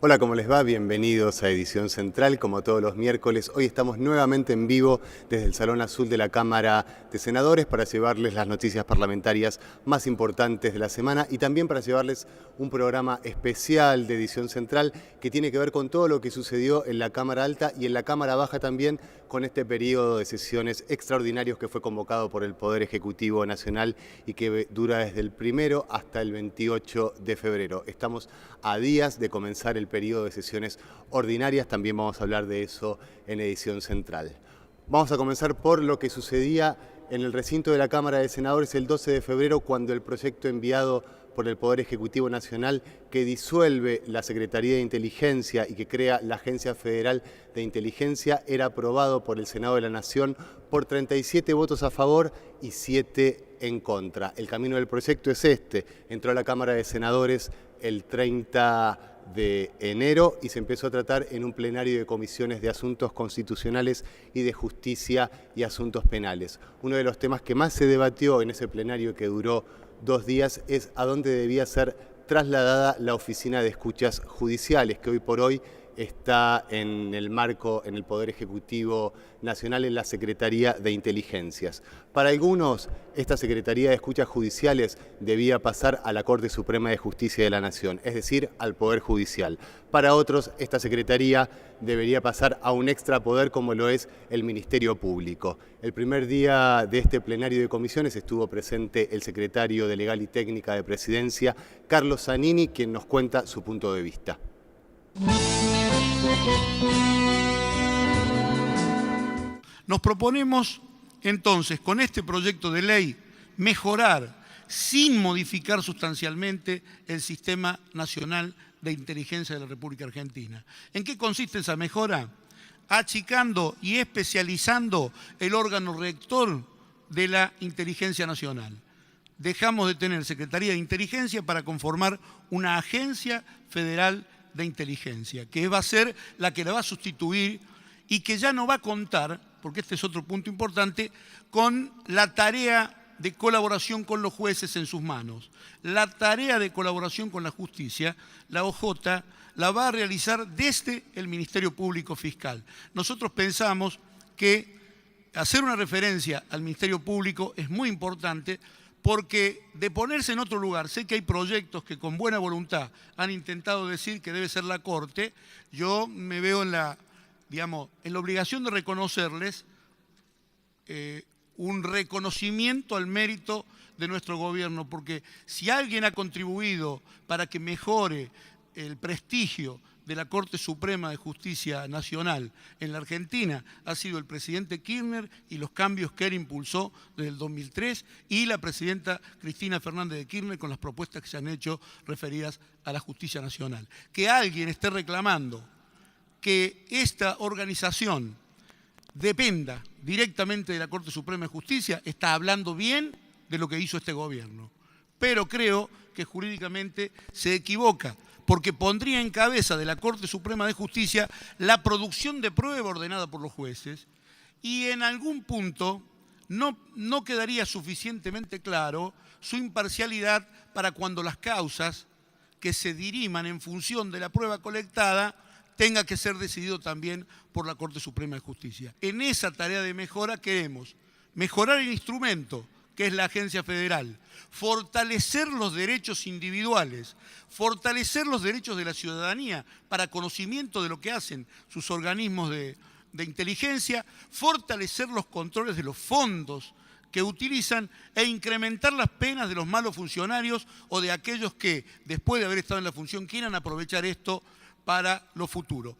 Hola, ¿cómo les va? Bienvenidos a Edición Central, como todos los miércoles. Hoy estamos nuevamente en vivo desde el Salón Azul de la Cámara de Senadores para llevarles las noticias parlamentarias más importantes de la semana y también para llevarles un programa especial de Edición Central que tiene que ver con todo lo que sucedió en la Cámara Alta y en la Cámara Baja también, con este periodo de sesiones extraordinarios que fue convocado por el Poder Ejecutivo Nacional y que dura desde el 1 hasta el 28 de febrero. Estamos a días de comenzar el periodo de sesiones ordinarias, también vamos a hablar de eso en Edición Central. Vamos a comenzar por lo que sucedía en el recinto de la Cámara de Senadores el 12 de febrero, cuando el proyecto enviado por el Poder Ejecutivo Nacional que disuelve la Secretaría de Inteligencia y que crea la Agencia Federal de Inteligencia era aprobado por el Senado de la Nación por 37 votos a favor y 7 en contra. El camino del proyecto es este: entró a la Cámara de Senadores el 30 de enero y se empezó a tratar en un plenario de comisiones de asuntos constitucionales y de justicia y asuntos penales. Uno de los temas que más se debatió en ese plenario, que duró 2 días, es a dónde debía ser trasladada la oficina de escuchas judiciales, que hoy por hoy está en el marco, en el Poder Ejecutivo Nacional, en la Secretaría de Inteligencias. Para algunos, esta Secretaría de Escuchas Judiciales debía pasar a la Corte Suprema de Justicia de la Nación, es decir, al Poder Judicial. Para otros, esta Secretaría debería pasar a un extrapoder como lo es el Ministerio Público. El primer día de este plenario de comisiones estuvo presente el secretario de Legal y Técnica de Presidencia, Carlos Zanini, quien nos cuenta su punto de vista. Nos proponemos entonces con este proyecto de ley mejorar, sin modificar sustancialmente, el Sistema Nacional de Inteligencia de la República Argentina. ¿En qué consiste esa mejora? Achicando y especializando el órgano rector de la Inteligencia Nacional. Dejamos de tener Secretaría de Inteligencia para conformar una Agencia Federal de Inteligencia, que va a ser la que la va a sustituir y que ya no va a contar, porque este es otro punto importante, con la tarea de colaboración con los jueces en sus manos. La tarea de colaboración con la justicia, la OJ, la va a realizar desde el Ministerio Público Fiscal. Nosotros pensamos que hacer una referencia al Ministerio Público es muy importante, porque de ponerse en otro lugar, sé que hay proyectos que con buena voluntad han intentado decir que debe ser la Corte. Yo me veo en la obligación de reconocerles un reconocimiento al mérito de nuestro gobierno, porque si alguien ha contribuido para que mejore el prestigio de la Corte Suprema de Justicia Nacional en la Argentina, ha sido el presidente Kirchner y los cambios que él impulsó desde el 2003 y la presidenta Cristina Fernández de Kirchner con las propuestas que se han hecho referidas a la justicia nacional. Que alguien esté reclamando que esta organización dependa directamente de la Corte Suprema de Justicia está hablando bien de lo que hizo este gobierno. Pero creo que jurídicamente se equivoca, porque pondría en cabeza de la Corte Suprema de Justicia la producción de prueba ordenada por los jueces y en algún punto no quedaría suficientemente claro su imparcialidad para cuando las causas que se diriman en función de la prueba colectada tenga que ser decidido también por la Corte Suprema de Justicia. En esa tarea de mejora queremos mejorar el instrumento, que es la Agencia Federal, fortalecer los derechos individuales, fortalecer los derechos de la ciudadanía para conocimiento de lo que hacen sus organismos de inteligencia, fortalecer los controles de los fondos que utilizan e incrementar las penas de los malos funcionarios o de aquellos que, después de haber estado en la función, quieran aprovechar esto para lo futuro.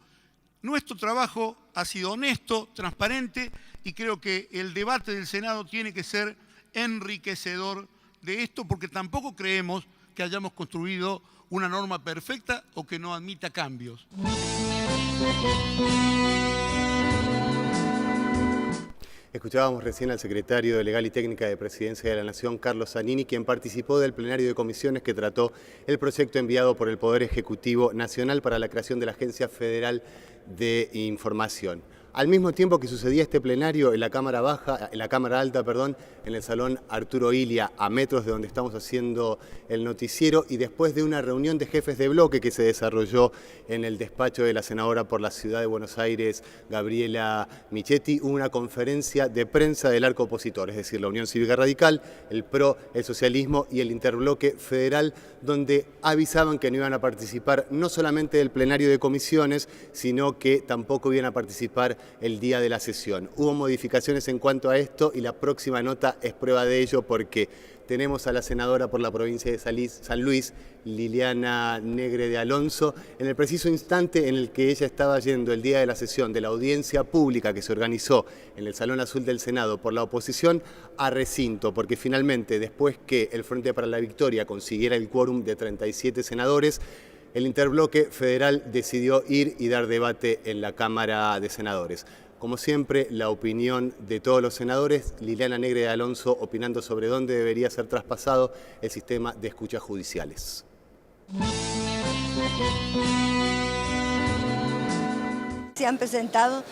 Nuestro trabajo ha sido honesto, transparente, y creo que el debate del Senado tiene que ser enriquecedor de esto, porque tampoco creemos que hayamos construido una norma perfecta o que no admita cambios. Escuchábamos recién al secretario de Legal y Técnica de Presidencia de la Nación, Carlos Zanini, quien participó del plenario de comisiones que trató el proyecto enviado por el Poder Ejecutivo Nacional para la creación de la Agencia Federal de Información. Al mismo tiempo que sucedía este plenario en la Cámara Alta, en el Salón Arturo Illia, a metros de donde estamos haciendo el noticiero, y después de una reunión de jefes de bloque que se desarrolló en el despacho de la senadora por la Ciudad de Buenos Aires, Gabriela Michetti, hubo una conferencia de prensa del arco opositor, es decir, la Unión Cívica Radical, el PRO, el socialismo y el interbloque federal, donde avisaban que no iban a participar no solamente del plenario de comisiones, sino que tampoco iban a participar el día de la sesión. Hubo modificaciones en cuanto a esto y la próxima nota es prueba de ello, porque tenemos a la senadora por la provincia de San Luis, Liliana Negre de Alonso, en el preciso instante en el que ella estaba yendo el día de la sesión de la audiencia pública que se organizó en el Salón Azul del Senado por la oposición a recinto, porque finalmente, después que el Frente para la Victoria consiguiera el quórum de 37 senadores, el interbloque federal decidió ir y dar debate en la Cámara de Senadores. Como siempre, la opinión de todos los senadores, Liliana Negre de Alonso opinando sobre dónde debería ser traspasado el sistema de escuchas judiciales. Se han presentado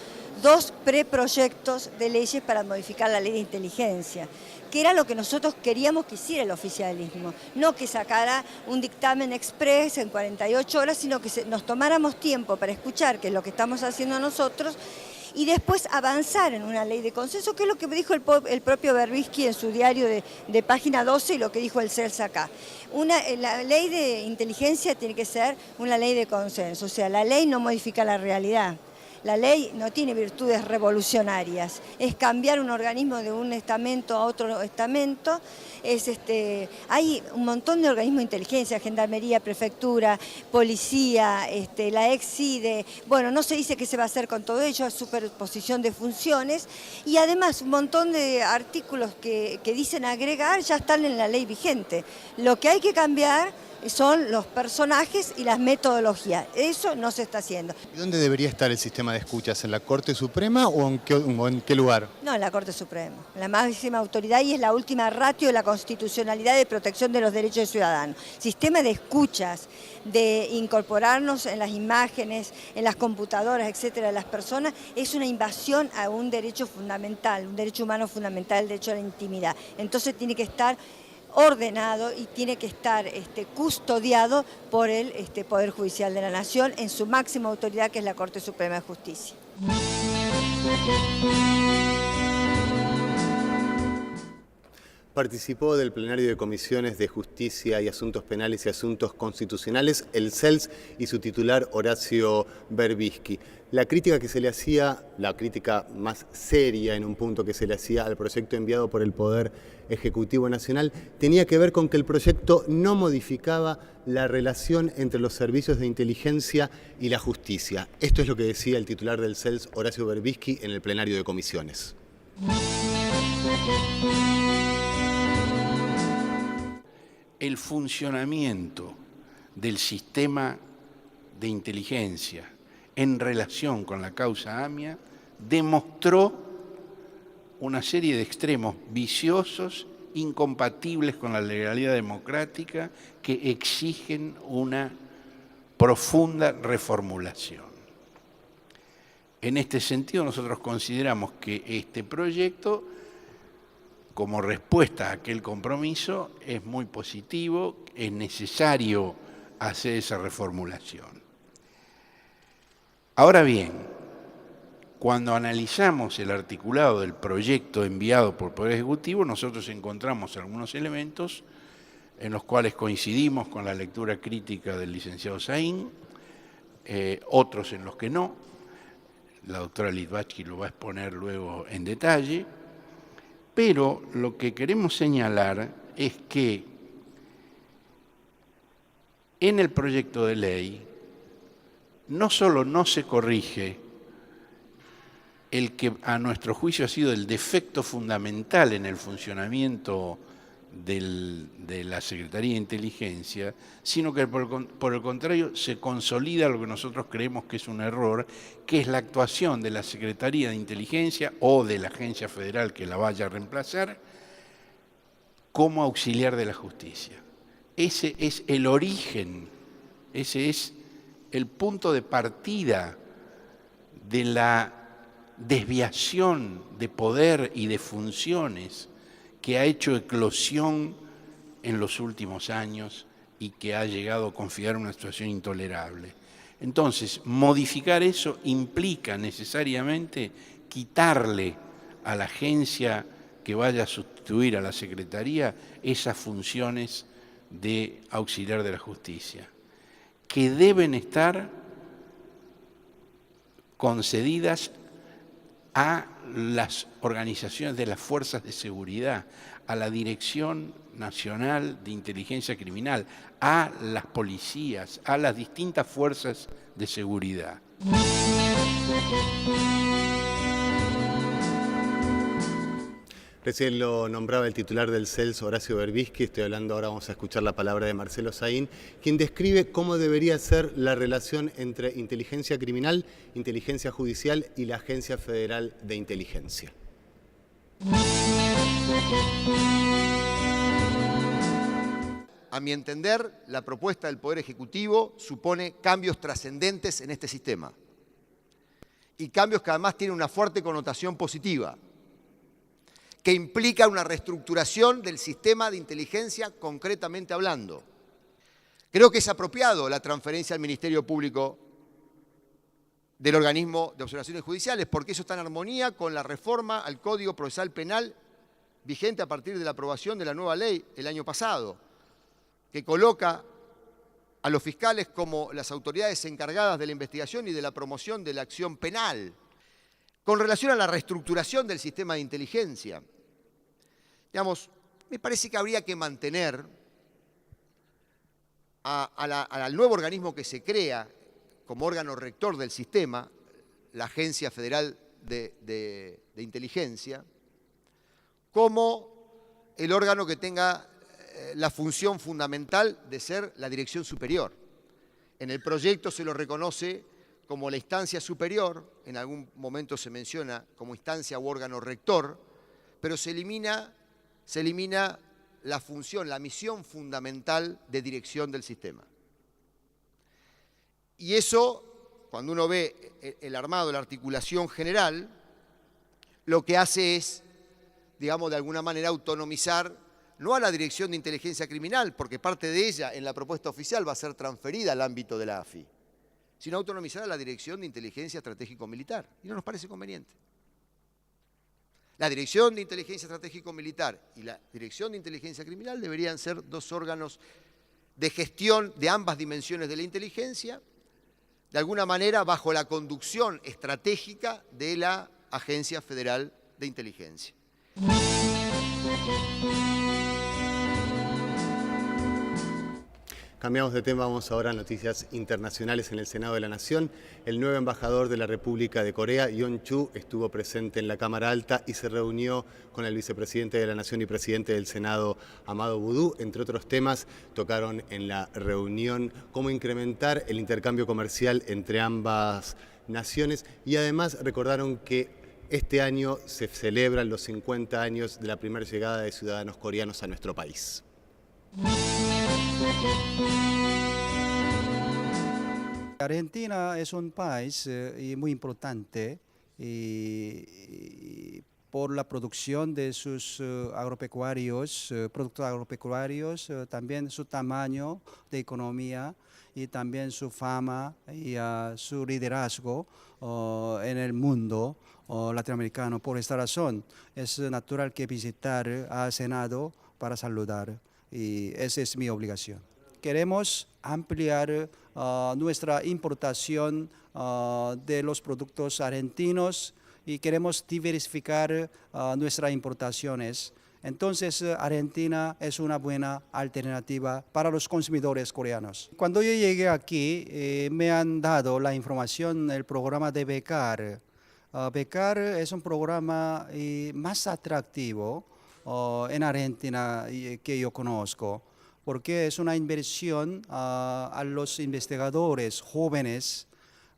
2 preproyectos de leyes para modificar la ley de inteligencia, que era lo que nosotros queríamos que hiciera el oficialismo, no que sacara un dictamen express en 48 horas, sino que nos tomáramos tiempo para escuchar, que es lo que estamos haciendo nosotros, y después avanzar en una ley de consenso, que es lo que dijo el propio Berbisky en su diario de página 12 y lo que dijo el CELS acá. La ley de inteligencia tiene que ser una ley de consenso, o sea, la ley no modifica la realidad. La ley no tiene virtudes revolucionarias, es cambiar un organismo de un estamento a otro estamento. Hay un montón de organismos de inteligencia, gendarmería, prefectura, policía, la ex-CIDE. Bueno, no se dice qué se va a hacer con todo ello, es superposición de funciones. Y además un montón de artículos que dicen agregar ya están en la ley vigente. Lo que hay que cambiar son los personajes y las metodologías. Eso no se está haciendo. ¿Y dónde debería estar el sistema de escuchas? ¿En la Corte Suprema o en qué lugar? No, en la Corte Suprema. La máxima autoridad y es la última ratio de la constitucionalidad de protección de los derechos del ciudadano. Sistema de escuchas, de incorporarnos en las imágenes, en las computadoras, etcétera, de las personas, es una invasión a un derecho fundamental, un derecho humano fundamental, el derecho a la intimidad. Entonces tiene que estar ordenado y tiene que estar custodiado por el Poder Judicial de la Nación en su máxima autoridad, que es la Corte Suprema de Justicia. Participó del plenario de comisiones de Justicia y Asuntos Penales y Asuntos Constitucionales el CELS y su titular Horacio Berbisky. La crítica que se le hacía, la crítica más seria en un punto que se le hacía al proyecto enviado por el Poder Ejecutivo Nacional, tenía que ver con que el proyecto no modificaba la relación entre los servicios de inteligencia y la justicia. Esto es lo que decía el titular del CELS, Horacio Berbisky, en el plenario de comisiones. El funcionamiento del sistema de inteligencia en relación con la causa AMIA demostró una serie de extremos viciosos, incompatibles con la legalidad democrática, que exigen una profunda reformulación. En este sentido, nosotros consideramos que este proyecto, como respuesta a aquel compromiso, es muy positivo, es necesario hacer esa reformulación. Ahora bien, cuando analizamos el articulado del proyecto enviado por el Poder Ejecutivo, nosotros encontramos algunos elementos en los cuales coincidimos con la lectura crítica del licenciado Saín, otros en los que no. La doctora Litvacki lo va a exponer luego en detalle. Pero lo que queremos señalar es que en el proyecto de ley no solo no se corrige el que a nuestro juicio ha sido el defecto fundamental en el funcionamiento de la Secretaría de Inteligencia, sino que por el contrario se consolida lo que nosotros creemos que es un error, que es la actuación de la Secretaría de Inteligencia o de la agencia federal que la vaya a reemplazar como auxiliar de la justicia. Ese es el origen, ese es el punto de partida de la desviación de poder y de funciones que ha hecho eclosión en los últimos años y que ha llegado a configurar una situación intolerable. Entonces, modificar eso implica necesariamente quitarle a la agencia que vaya a sustituir a la Secretaría esas funciones de auxiliar de la justicia, que deben estar concedidas a las organizaciones de las fuerzas de seguridad, a la Dirección Nacional de Inteligencia Criminal, a las policías, a las distintas fuerzas de seguridad. Recién lo nombraba el titular del CELS, Horacio Berbisky. Estoy hablando ahora, vamos a escuchar la palabra de Marcelo Saín, quien describe cómo debería ser la relación entre inteligencia criminal, inteligencia judicial y la Agencia Federal de Inteligencia. A mi entender, la propuesta del Poder Ejecutivo supone cambios trascendentes en este sistema. Y cambios que además tienen una fuerte connotación positiva, que implica una reestructuración del sistema de inteligencia concretamente hablando. Creo que es apropiado la transferencia al Ministerio Público del organismo de observaciones judiciales, porque eso está en armonía con la reforma al Código Procesal Penal vigente a partir de la aprobación de la nueva ley el año pasado, que coloca a los fiscales como las autoridades encargadas de la investigación y de la promoción de la acción penal. Con relación a la reestructuración del sistema de inteligencia, digamos, me parece que habría que mantener al nuevo organismo que se crea como órgano rector del sistema, la Agencia Federal de Inteligencia, como el órgano que tenga la función fundamental de ser la dirección superior. En el proyecto se lo reconoce como la instancia superior, en algún momento se menciona como instancia u órgano rector, pero se elimina la función, la misión fundamental de dirección del sistema. Y eso, cuando uno ve el armado, la articulación general, lo que hace es, digamos, de alguna manera autonomizar no a la Dirección de Inteligencia Criminal, porque parte de ella en la propuesta oficial va a ser transferida al ámbito de la AFI, sino autonomizar a la Dirección de Inteligencia Estratégico-Militar. Y no nos parece conveniente. La Dirección de Inteligencia Estratégico-Militar y la Dirección de Inteligencia Criminal deberían ser dos órganos de gestión de ambas dimensiones de la inteligencia, de alguna manera bajo la conducción estratégica de la Agencia Federal de Inteligencia. Cambiamos de tema, vamos ahora a noticias internacionales en el Senado de la Nación. El nuevo embajador de la República de Corea, Yoon Chu, estuvo presente en la Cámara Alta y se reunió con el vicepresidente de la Nación y presidente del Senado, Amado Boudou. Entre otros temas, tocaron en la reunión cómo incrementar el intercambio comercial entre ambas naciones y además recordaron que este año se celebran los 50 años de la primera llegada de ciudadanos coreanos a nuestro país. Argentina es un país muy importante por la producción de sus productos agropecuarios, también su tamaño de economía y también su fama y su liderazgo en el mundo latinoamericano. Por esta razón, es natural que visitar al Senado para saludar y esa es mi obligación. Queremos ampliar nuestra importación de los productos argentinos y queremos diversificar nuestras importaciones. Entonces, Argentina es una buena alternativa para los consumidores coreanos. Cuando yo llegué aquí, me han dado la información del programa de Becar. Becar es un programa más atractivo en Argentina que yo conozco, porque es una inversión a los investigadores jóvenes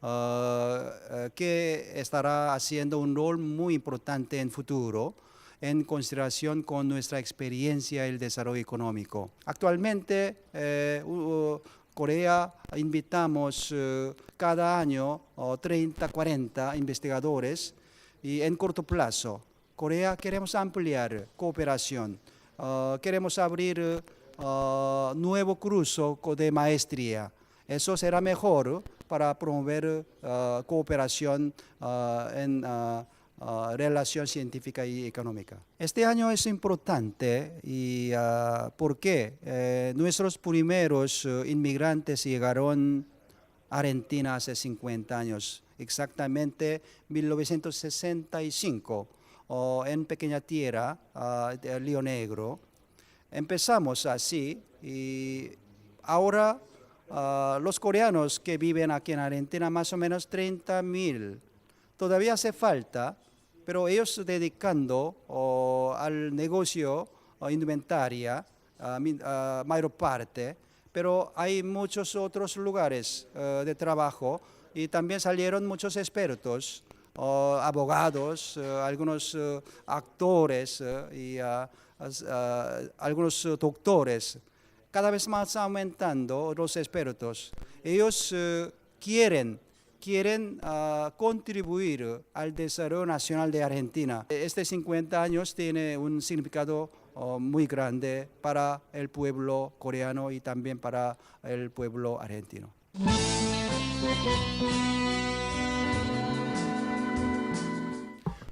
que estará haciendo un rol muy importante en futuro en consideración con nuestra experiencia y el desarrollo económico. Actualmente, Corea invitamos cada año 30, 40 investigadores y en corto plazo, Corea queremos ampliar cooperación, queremos abrir nuevo curso de maestría. Eso será mejor para promover cooperación en relación científica y económica. Este año es importante y ¿por qué? Nuestros primeros inmigrantes llegaron a Argentina hace 50 años, exactamente 1965, en Pequeña Tierra de Río Negro. Empezamos así y ahora los coreanos que viven aquí en Argentina, más o menos 30.000. Todavía hace falta, pero ellos dedicando al negocio indumentaria, mayor parte, pero hay muchos otros lugares de trabajo y también salieron muchos expertos, abogados, algunos actores y algunos doctores. Cada vez más aumentando los expertos. Ellos quieren contribuir al desarrollo nacional de Argentina. Este 50 años tiene un significado muy grande para el pueblo coreano y también para el pueblo argentino.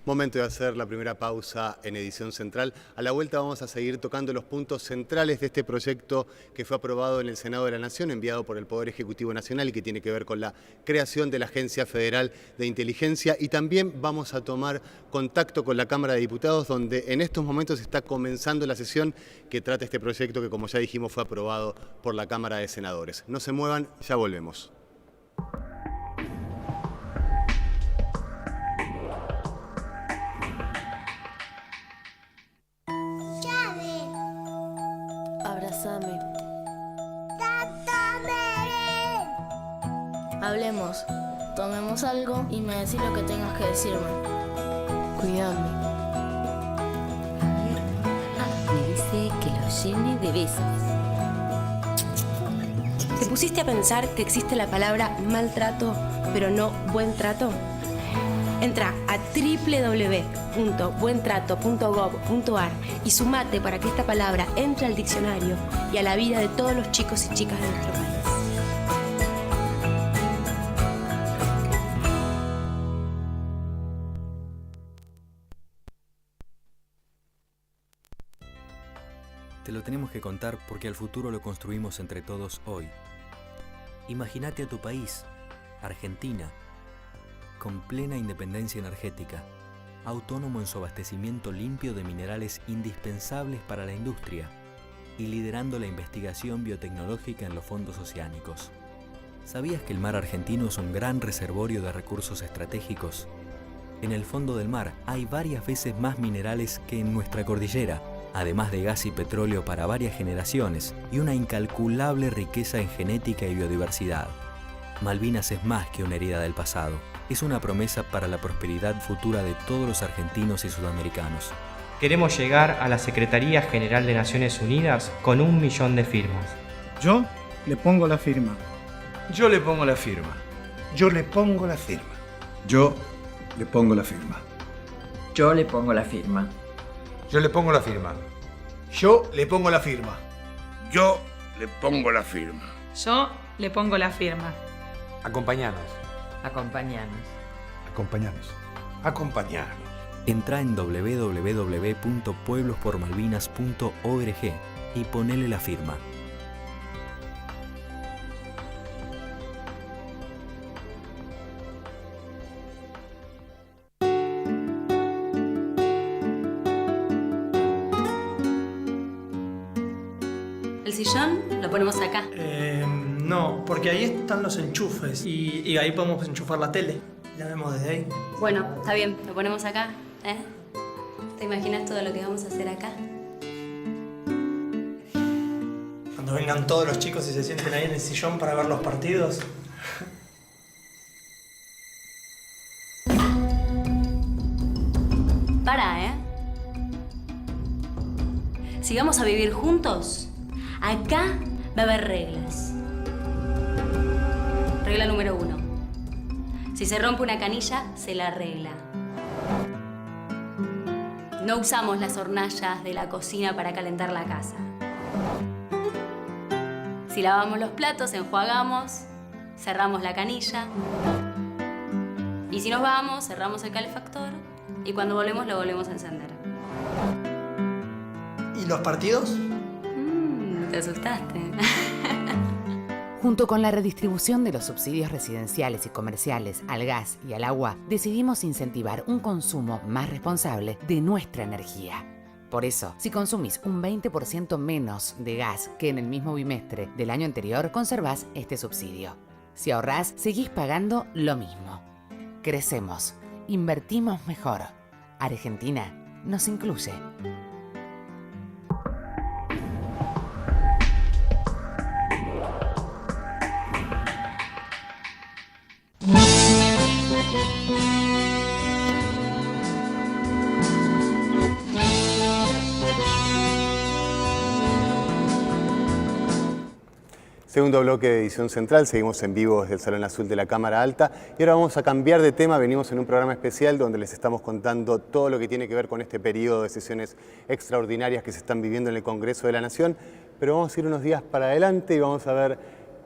Momento de hacer la primera pausa en Edición Central. A la vuelta vamos a seguir tocando los puntos centrales de este proyecto que fue aprobado en el Senado de la Nación, enviado por el Poder Ejecutivo Nacional y que tiene que ver con la creación de la Agencia Federal de Inteligencia. Y también vamos a tomar contacto con la Cámara de Diputados, donde en estos momentos está comenzando la sesión que trata este proyecto que, como ya dijimos, fue aprobado por la Cámara de Senadores. No se muevan, ya volvemos. Hablemos, tomemos algo y me decís lo que tengas que decirme. Cuídame. Me dice que lo llene de besos. ¿Te pusiste a pensar que existe la palabra maltrato, pero no buen trato? Entra a www.buentrato.gov.ar y sumate para que esta palabra entre al diccionario y a la vida de todos los chicos y chicas de nuestro país. Te lo tenemos que contar porque al futuro lo construimos entre todos hoy. Imagínate a tu país, Argentina, con plena independencia energética, autónomo en su abastecimiento limpio de minerales indispensables para la industria y liderando la investigación biotecnológica en los fondos oceánicos. ¿Sabías que el mar argentino es un gran reservorio de recursos estratégicos? En el fondo del mar hay varias veces más minerales que en nuestra cordillera, además de gas y petróleo para varias generaciones y una incalculable riqueza en genética y biodiversidad. Malvinas es más que una herida del pasado, es una promesa para la prosperidad futura de todos los argentinos y sudamericanos. Queremos llegar a la Secretaría General de Naciones Unidas con 1 millón de firmas. Yo le pongo la firma. Yo le pongo la firma. Yo le pongo la firma. Yo le pongo la firma. Yo le pongo la firma. Yo le pongo la firma. Yo le pongo la firma. Yo le pongo la firma. Yo le pongo la firma. Acompañanos. Acompañanos. Acompañanos. Acompañanos. Entra en www.pueblospormalvinas.org y ponele la firma. ¿El sillón lo ponemos acá? No, porque ahí están los enchufes y ahí podemos enchufar la tele. La vemos desde ahí. Bueno, está bien, lo ponemos acá, ¿eh? ¿Te imaginas todo lo que vamos a hacer acá? Cuando vengan todos los chicos y se sienten ahí en el sillón para ver los partidos. Pará, ¿eh? Si vamos a vivir juntos, acá va a haber reglas. Regla número 1. Si se rompe una canilla, se la arregla. No usamos las hornallas de la cocina para calentar la casa. Si lavamos los platos, enjuagamos, cerramos la canilla. Y si nos vamos, cerramos el calefactor y cuando volvemos lo volvemos a encender. ¿Y los partidos? Te asustaste. Junto con la redistribución de los subsidios residenciales y comerciales al gas y al agua, decidimos incentivar un consumo más responsable de nuestra energía. Por eso, si consumís un 20% menos de gas que en el mismo bimestre del año anterior, conservás este subsidio. Si ahorrás, seguís pagando lo mismo. Crecemos, invertimos mejor. Argentina nos incluye. Segundo bloque de Edición Central, seguimos en vivo desde el Salón Azul de la Cámara Alta y ahora vamos a cambiar de tema. Venimos en un programa especial donde les estamos contando todo lo que tiene que ver con este periodo de sesiones extraordinarias que se están viviendo en el Congreso de la Nación, pero vamos a ir unos días para adelante y vamos a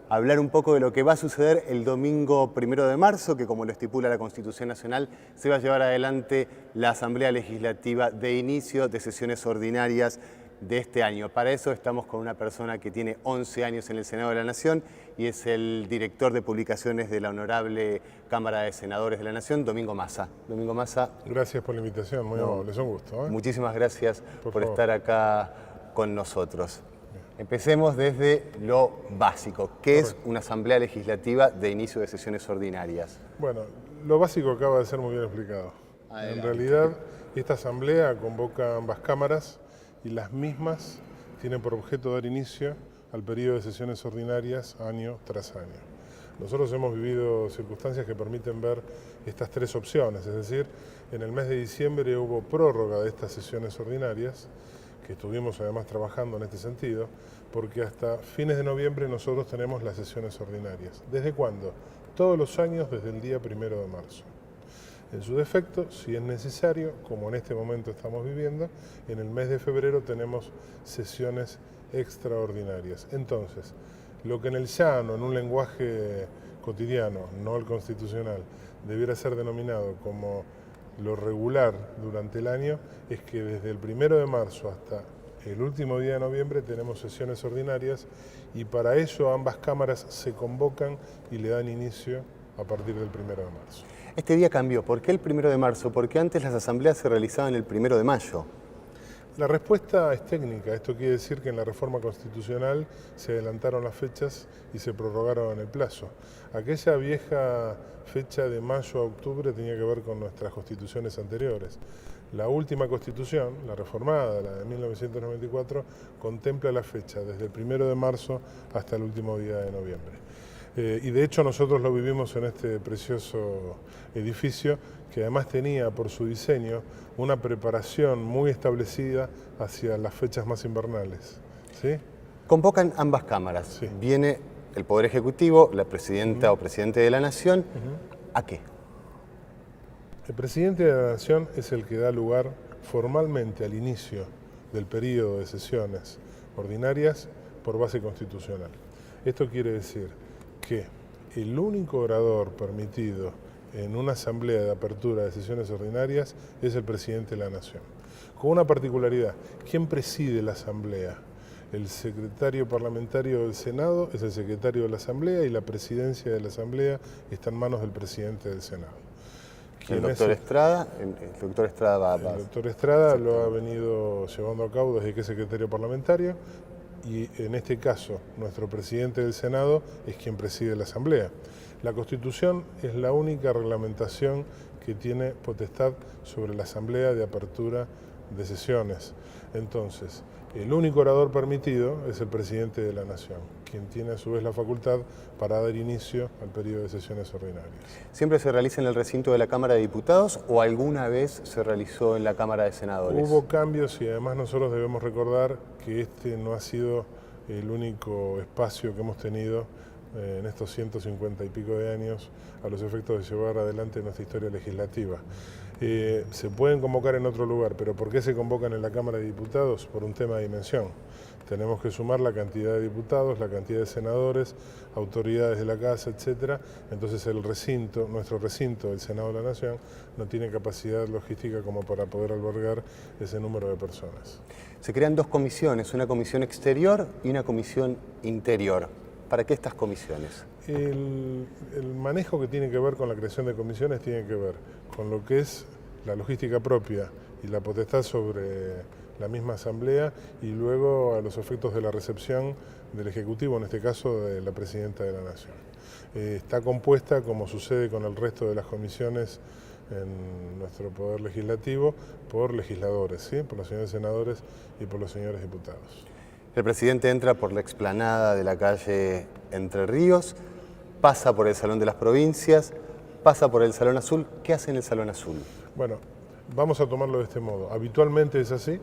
hablar un poco de lo que va a suceder el domingo 1 de marzo, que como lo estipula la Constitución Nacional, se va a llevar adelante la Asamblea Legislativa de inicio de sesiones ordinarias de este año. Para eso estamos con una persona que tiene 11 años en el Senado de la Nación y es el director de publicaciones de la Honorable Cámara de Senadores de la Nación, Domingo Massa. Domingo Massa. Gracias por la invitación, muy amable, es un gusto. Muchísimas gracias por estar acá con nosotros. Empecemos desde lo básico. ¿Qué es una Asamblea Legislativa de inicio de sesiones ordinarias? Bueno, lo básico acaba de ser muy bien explicado. Adelante. En realidad, esta Asamblea convoca ambas cámaras y las mismas tienen por objeto dar inicio al periodo de sesiones ordinarias año tras año. Nosotros hemos vivido circunstancias que permiten ver estas tres opciones, es decir, en el mes de diciembre hubo prórroga de estas sesiones ordinarias, que estuvimos además trabajando en este sentido, porque hasta fines de noviembre nosotros tenemos las sesiones ordinarias. ¿Desde cuándo? Todos los años desde el día 1 de marzo. En su defecto, si es necesario, como en este momento estamos viviendo, en el mes de febrero tenemos sesiones extraordinarias. Entonces, lo que en el llano, en un lenguaje cotidiano, no el constitucional, debiera ser denominado como lo regular durante el año, es que desde el 1 de marzo hasta el último día de noviembre tenemos sesiones ordinarias y para ello ambas cámaras se convocan y le dan inicio a partir del 1 de marzo. Este día cambió. ¿Por qué el 1 de marzo? Porque antes las asambleas se realizaban el 1 de mayo. La respuesta es técnica. Esto quiere decir que en la reforma constitucional se adelantaron las fechas y se prorrogaron el plazo. Aquella vieja fecha de mayo a octubre tenía que ver con nuestras constituciones anteriores. La última constitución, la reformada, la de 1994, contempla la fecha desde el 1 de marzo hasta el último día de noviembre. Y de hecho nosotros lo vivimos en este precioso edificio que además tenía por su diseño una preparación muy establecida hacia las fechas más invernales. ¿Sí? Convocan ambas cámaras. Sí. Viene el Poder Ejecutivo, la Presidenta o Presidente de la Nación. ¿A qué? El Presidente de la Nación es el que da lugar formalmente al inicio del periodo de sesiones ordinarias por base constitucional. Esto quiere decir que el único orador permitido en una asamblea de apertura de sesiones ordinarias es el Presidente de la Nación. Con una particularidad, ¿quién preside la asamblea? El secretario parlamentario del Senado es el secretario de la asamblea y la presidencia de la asamblea está en manos del presidente del Senado. El doctor Estrada, va. El doctor Estrada lo ha venido llevando a cabo desde que es secretario parlamentario y en este caso nuestro presidente del Senado es quien preside la Asamblea. La Constitución es la única reglamentación que tiene potestad sobre la Asamblea de apertura de sesiones. Entonces, el único orador permitido es el presidente de la Nación, quien tiene a su vez la facultad para dar inicio al periodo de sesiones ordinarias. ¿Siempre se realiza en el recinto de la Cámara de Diputados o alguna vez se realizó en la Cámara de Senadores? Hubo cambios y además nosotros debemos recordar que este no ha sido el único espacio que hemos tenido en estos 150 y pico de años a los efectos de llevar adelante nuestra historia legislativa. Se pueden convocar en otro lugar, pero ¿por qué se convocan en la Cámara de Diputados? Por un tema de dimensión. Tenemos que sumar la cantidad de diputados, la cantidad de senadores, autoridades de la Casa, etc. Entonces el recinto, nuestro recinto, el Senado de la Nación, no tiene capacidad logística como para poder albergar ese número de personas. Se crean dos comisiones, una comisión exterior y una comisión interior. ¿Para qué estas comisiones? El manejo que tiene que ver con la creación de comisiones tiene que ver con lo que es la logística propia y la potestad sobre la misma Asamblea y luego a los efectos de la recepción del Ejecutivo, en este caso de la Presidenta de la Nación. Está compuesta, como sucede con el resto de las comisiones en nuestro Poder Legislativo, por legisladores, ¿sí? Por los señores senadores y por los señores diputados. El presidente entra por la explanada de la calle Entre Ríos, pasa por el Salón de las Provincias, pasa por el Salón Azul. ¿Qué hace en el Salón Azul? Bueno, vamos a tomarlo de este modo. Habitualmente es así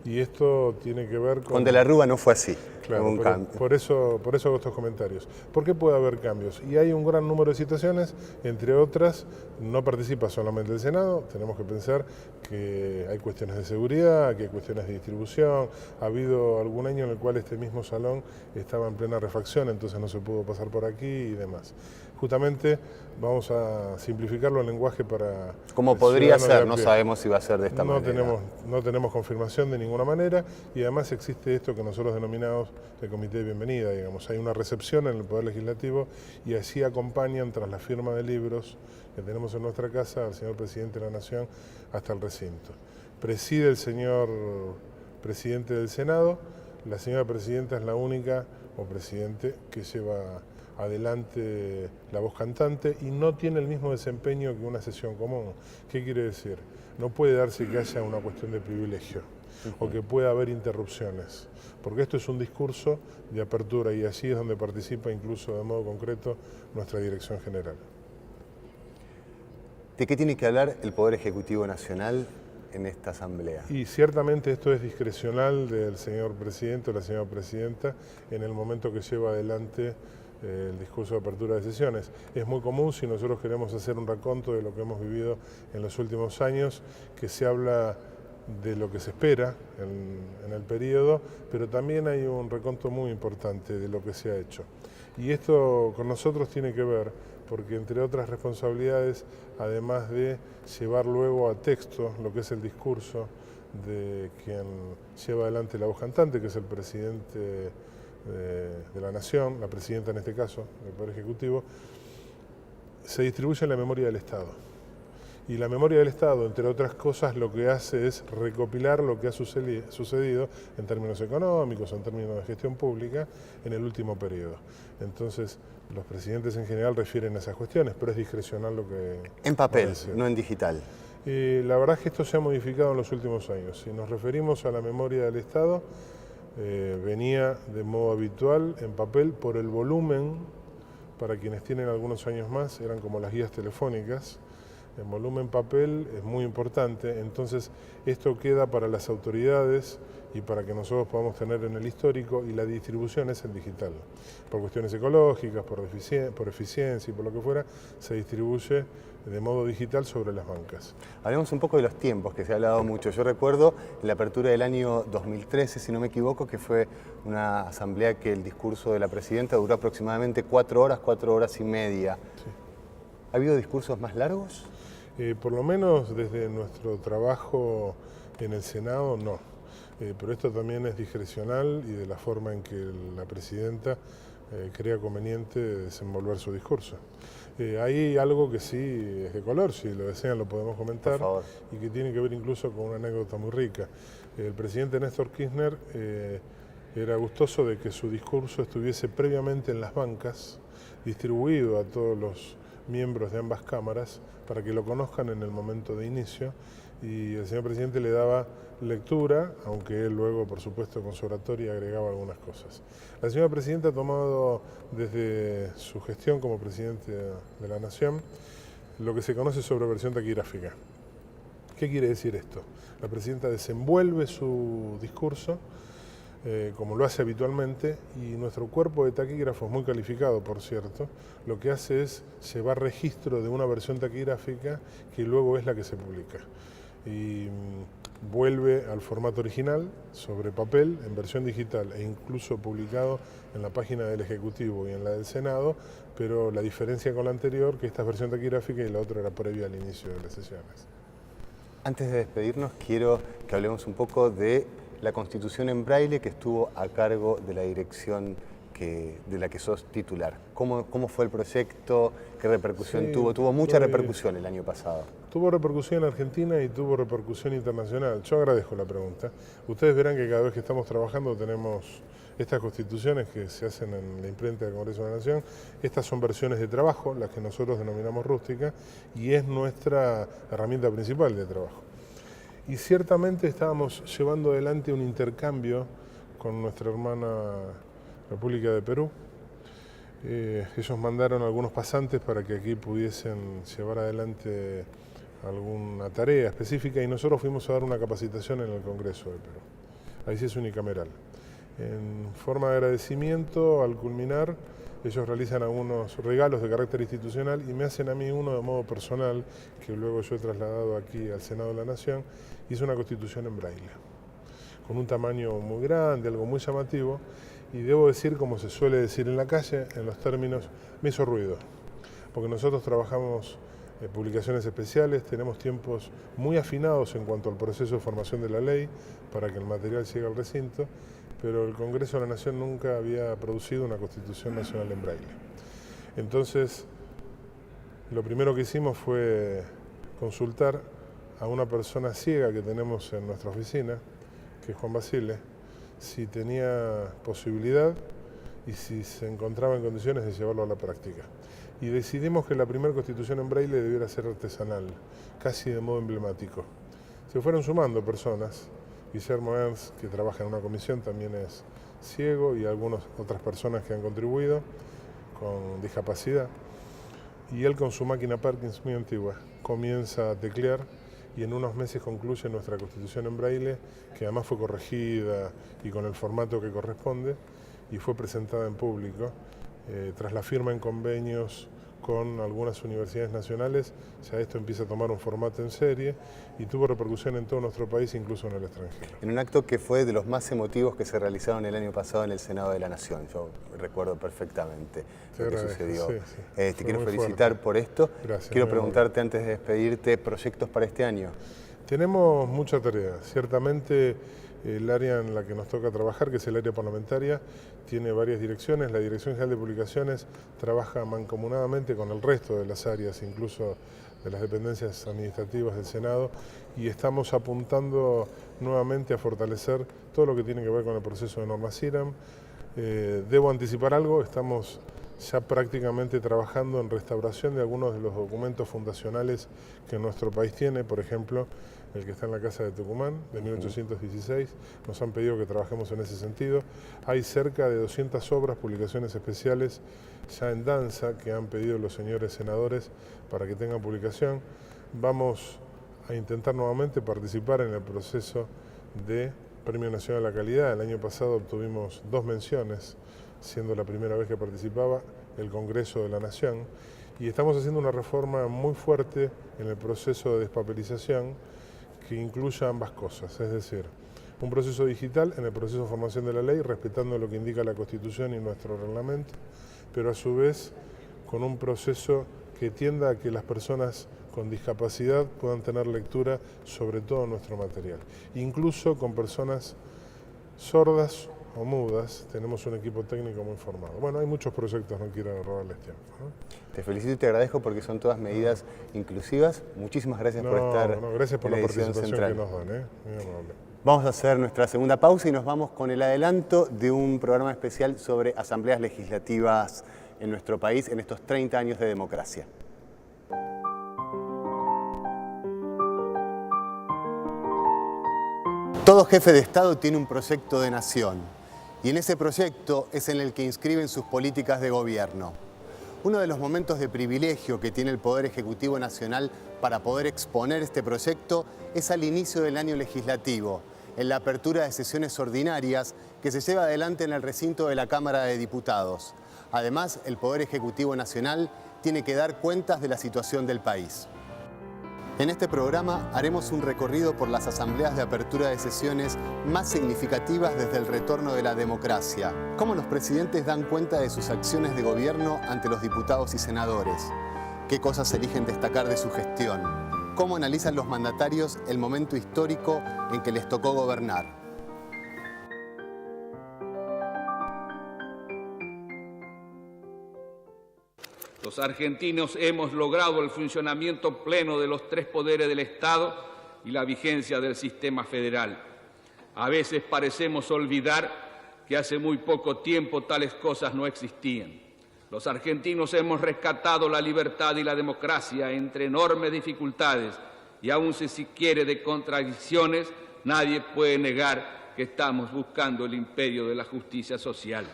y esto tiene que ver con... Con De la Rúa no fue así. Claro, por eso hago estos comentarios. ¿Por qué puede haber cambios? Y hay un gran número de situaciones, entre otras, no participa solamente el Senado, tenemos que pensar que hay cuestiones de seguridad, que hay cuestiones de distribución, ha habido algún año en el cual este mismo salón estaba en plena refacción, entonces no se pudo pasar por aquí y demás. Justamente vamos a simplificarlo en lenguaje para... ¿Cómo podría ser? No sabemos si va a ser de esta manera. No tenemos confirmación de ninguna manera y además existe esto que nosotros denominamos el comité de bienvenida, digamos. Hay una recepción en el Poder Legislativo y así acompañan tras la firma de libros que tenemos en nuestra casa al señor Presidente de la Nación hasta el recinto. Preside el señor Presidente del Senado, la señora Presidenta es la única o Presidente que lleva adelante la voz cantante y no tiene el mismo desempeño que una sesión común. ¿Qué quiere decir? No puede darse que haya una cuestión de privilegio o que pueda haber interrupciones, porque esto es un discurso de apertura y así es donde participa incluso de modo concreto nuestra Dirección General. ¿De qué tiene que hablar el Poder Ejecutivo Nacional en esta Asamblea? Y ciertamente esto es discrecional del señor Presidente o la señora Presidenta en el momento que lleva adelante el discurso de apertura de sesiones. Es muy común, si nosotros queremos hacer un raconto de lo que hemos vivido en los últimos años, que se habla de lo que se espera en el periodo, pero también hay un reconto muy importante de lo que se ha hecho. Y esto con nosotros tiene que ver, porque entre otras responsabilidades, además de llevar luego a texto lo que es el discurso de quien lleva adelante la voz cantante, que es el Presidente de la Nación, la Presidenta en este caso, del Poder Ejecutivo, se distribuye en la memoria del Estado. Y la memoria del Estado, entre otras cosas, lo que hace es recopilar lo que ha sucedido en términos económicos, en términos de gestión pública, en el último periodo. Entonces, los presidentes en general refieren a esas cuestiones, pero es discrecional lo que... En papel, no en digital. La verdad es que esto se ha modificado en los últimos años. Si nos referimos a la memoria del Estado, venía de modo habitual en papel por el volumen, para quienes tienen algunos años más, eran como las guías telefónicas. El volumen papel es muy importante, entonces esto queda para las autoridades y para que nosotros podamos tener en el histórico, y la distribución es en digital. Por cuestiones ecológicas, por eficiencia y por lo que fuera, se distribuye de modo digital sobre las bancas. Hablemos un poco de los tiempos, que se ha hablado mucho. Yo recuerdo en la apertura del año 2013, si no me equivoco, que fue una asamblea que el discurso de la Presidenta duró aproximadamente 4 horas y media. Sí. ¿Ha habido discursos más largos? Por lo menos desde nuestro trabajo en el Senado, no. Pero esto también es discrecional y de la forma en que la Presidenta crea conveniente desenvolver su discurso. Hay algo que sí es de color, si lo desean lo podemos comentar, y que tiene que ver incluso con una anécdota muy rica. El presidente Néstor Kirchner era gustoso de que su discurso estuviese previamente en las bancas, distribuido a todos los miembros de ambas cámaras, para que lo conozcan en el momento de inicio, y el señor presidente le daba lectura, aunque él luego, por supuesto, con su oratoria agregaba algunas cosas. La señora Presidenta ha tomado desde su gestión como Presidente de la Nación lo que se conoce sobre versión taquigráfica. ¿Qué quiere decir esto? La Presidenta desenvuelve su discurso como lo hace habitualmente, y nuestro cuerpo de taquígrafos, muy calificado por cierto, lo que hace es llevar registro de una versión taquigráfica que luego es la que se publica. Y vuelve al formato original, sobre papel, en versión digital e incluso publicado en la página del Ejecutivo y en la del Senado, pero la diferencia con la anterior, que esta es versión taquigráfica y la otra era previa al inicio de las sesiones. Antes de despedirnos, quiero que hablemos un poco de la Constitución en braille que estuvo a cargo de la dirección de la que sos titular. ¿Cómo fue el proyecto? ¿Qué repercusión tuvo? Tuvo mucha repercusión el año pasado. Tuvo repercusión en Argentina y tuvo repercusión internacional. Yo agradezco la pregunta. Ustedes verán que cada vez que estamos trabajando tenemos estas constituciones que se hacen en la imprenta del Congreso de la Nación. Estas son versiones de trabajo, las que nosotros denominamos rústica, y es nuestra herramienta principal de trabajo. Y ciertamente estábamos llevando adelante un intercambio con nuestra hermana República de Perú. Ellos mandaron algunos pasantes para que aquí pudiesen llevar adelante alguna tarea específica y nosotros fuimos a dar una capacitación en el Congreso de Perú. Ahí sí es unicameral. En forma de agradecimiento, al culminar, ellos realizan algunos regalos de carácter institucional y me hacen a mí uno de modo personal, que luego yo he trasladado aquí al Senado de la Nación, y es una constitución en braille, con un tamaño muy grande, algo muy llamativo, y debo decir, como se suele decir en la calle, en los términos, me hizo ruido, porque nosotros trabajamos publicaciones especiales, tenemos tiempos muy afinados en cuanto al proceso de formación de la ley para que el material llegue al recinto, pero el Congreso de la Nación nunca había producido una Constitución Nacional en braille. Entonces, lo primero que hicimos fue consultar a una persona ciega que tenemos en nuestra oficina, que es Juan Basile, si tenía posibilidad y si se encontraba en condiciones de llevarlo a la práctica. Y decidimos que la primera Constitución en braille debiera ser artesanal, casi de modo emblemático. Se fueron sumando personas. Guillermo Ernst, que trabaja en una comisión, también es ciego, y algunas otras personas que han contribuido con discapacidad. Y él, con su máquina Perkins muy antigua, comienza a teclear y en unos meses concluye nuestra Constitución en braille, que además fue corregida y con el formato que corresponde, y fue presentada en público. Tras la firma en convenios con algunas universidades nacionales, ya esto empieza a tomar un formato en serie y tuvo repercusión en todo nuestro país, incluso en el extranjero. En un acto que fue de los más emotivos que se realizaron el año pasado en el Senado de la Nación, yo recuerdo perfectamente lo que sucedió. Sí. Te quiero felicitar por esto. Gracias, quiero preguntarte antes de despedirte, ¿proyectos para este año? Tenemos mucha tarea, ciertamente. El área en la que nos toca trabajar, que es el área parlamentaria, tiene varias direcciones. La Dirección General de Publicaciones trabaja mancomunadamente con el resto de las áreas, incluso de las dependencias administrativas del Senado, y estamos apuntando nuevamente a fortalecer todo lo que tiene que ver con el proceso de normas IRAM. Debo anticipar algo, estamos ya prácticamente trabajando en restauración de algunos de los documentos fundacionales que nuestro país tiene, por ejemplo, el que está en la Casa de Tucumán, de 1816, nos han pedido que trabajemos en ese sentido. Hay cerca de 200 obras, publicaciones especiales ya en danza que han pedido los señores senadores para que tengan publicación. Vamos a intentar nuevamente participar en el proceso de Premio Nacional a la Calidad. El año pasado obtuvimos 2 menciones, siendo la primera vez que participaba el Congreso de la Nación, y estamos haciendo una reforma muy fuerte en el proceso de despapelización que incluya ambas cosas, es decir, un proceso digital en el proceso de formación de la ley, respetando lo que indica la Constitución y nuestro reglamento, pero a su vez con un proceso que tienda a que las personas con discapacidad puedan tener lectura sobre todo nuestro material. Incluso con personas sordas o mudas, tenemos un equipo técnico muy formado. Bueno, hay muchos proyectos, no quiero robarles tiempo, ¿no? Te felicito y te agradezco porque son todas medidas inclusivas. Muchísimas gracias por estar gracias por en la edición participación central. que nos dan, muy amable. Vamos a hacer nuestra segunda pausa y nos vamos con el adelanto de un programa especial sobre asambleas legislativas en nuestro país en estos 30 años de democracia. Todo jefe de Estado tiene un proyecto de nación y en ese proyecto es en el que inscriben sus políticas de gobierno. Uno de los momentos de privilegio que tiene el Poder Ejecutivo Nacional para poder exponer este proyecto es al inicio del año legislativo, en la apertura de sesiones ordinarias que se lleva adelante en el recinto de la Cámara de Diputados. Además, el Poder Ejecutivo Nacional tiene que dar cuentas de la situación del país. En este programa haremos un recorrido por las asambleas de apertura de sesiones más significativas desde el retorno de la democracia. Cómo los presidentes dan cuenta de sus acciones de gobierno ante los diputados y senadores. Qué cosas eligen destacar de su gestión. Cómo analizan los mandatarios el momento histórico en que les tocó gobernar. Los argentinos hemos logrado el funcionamiento pleno de los tres poderes del Estado y la vigencia del sistema federal. A veces parecemos olvidar que hace muy poco tiempo tales cosas no existían. Los argentinos hemos rescatado la libertad y la democracia entre enormes dificultades y aun si se quiere de contradicciones, nadie puede negar que estamos buscando el imperio de la justicia social.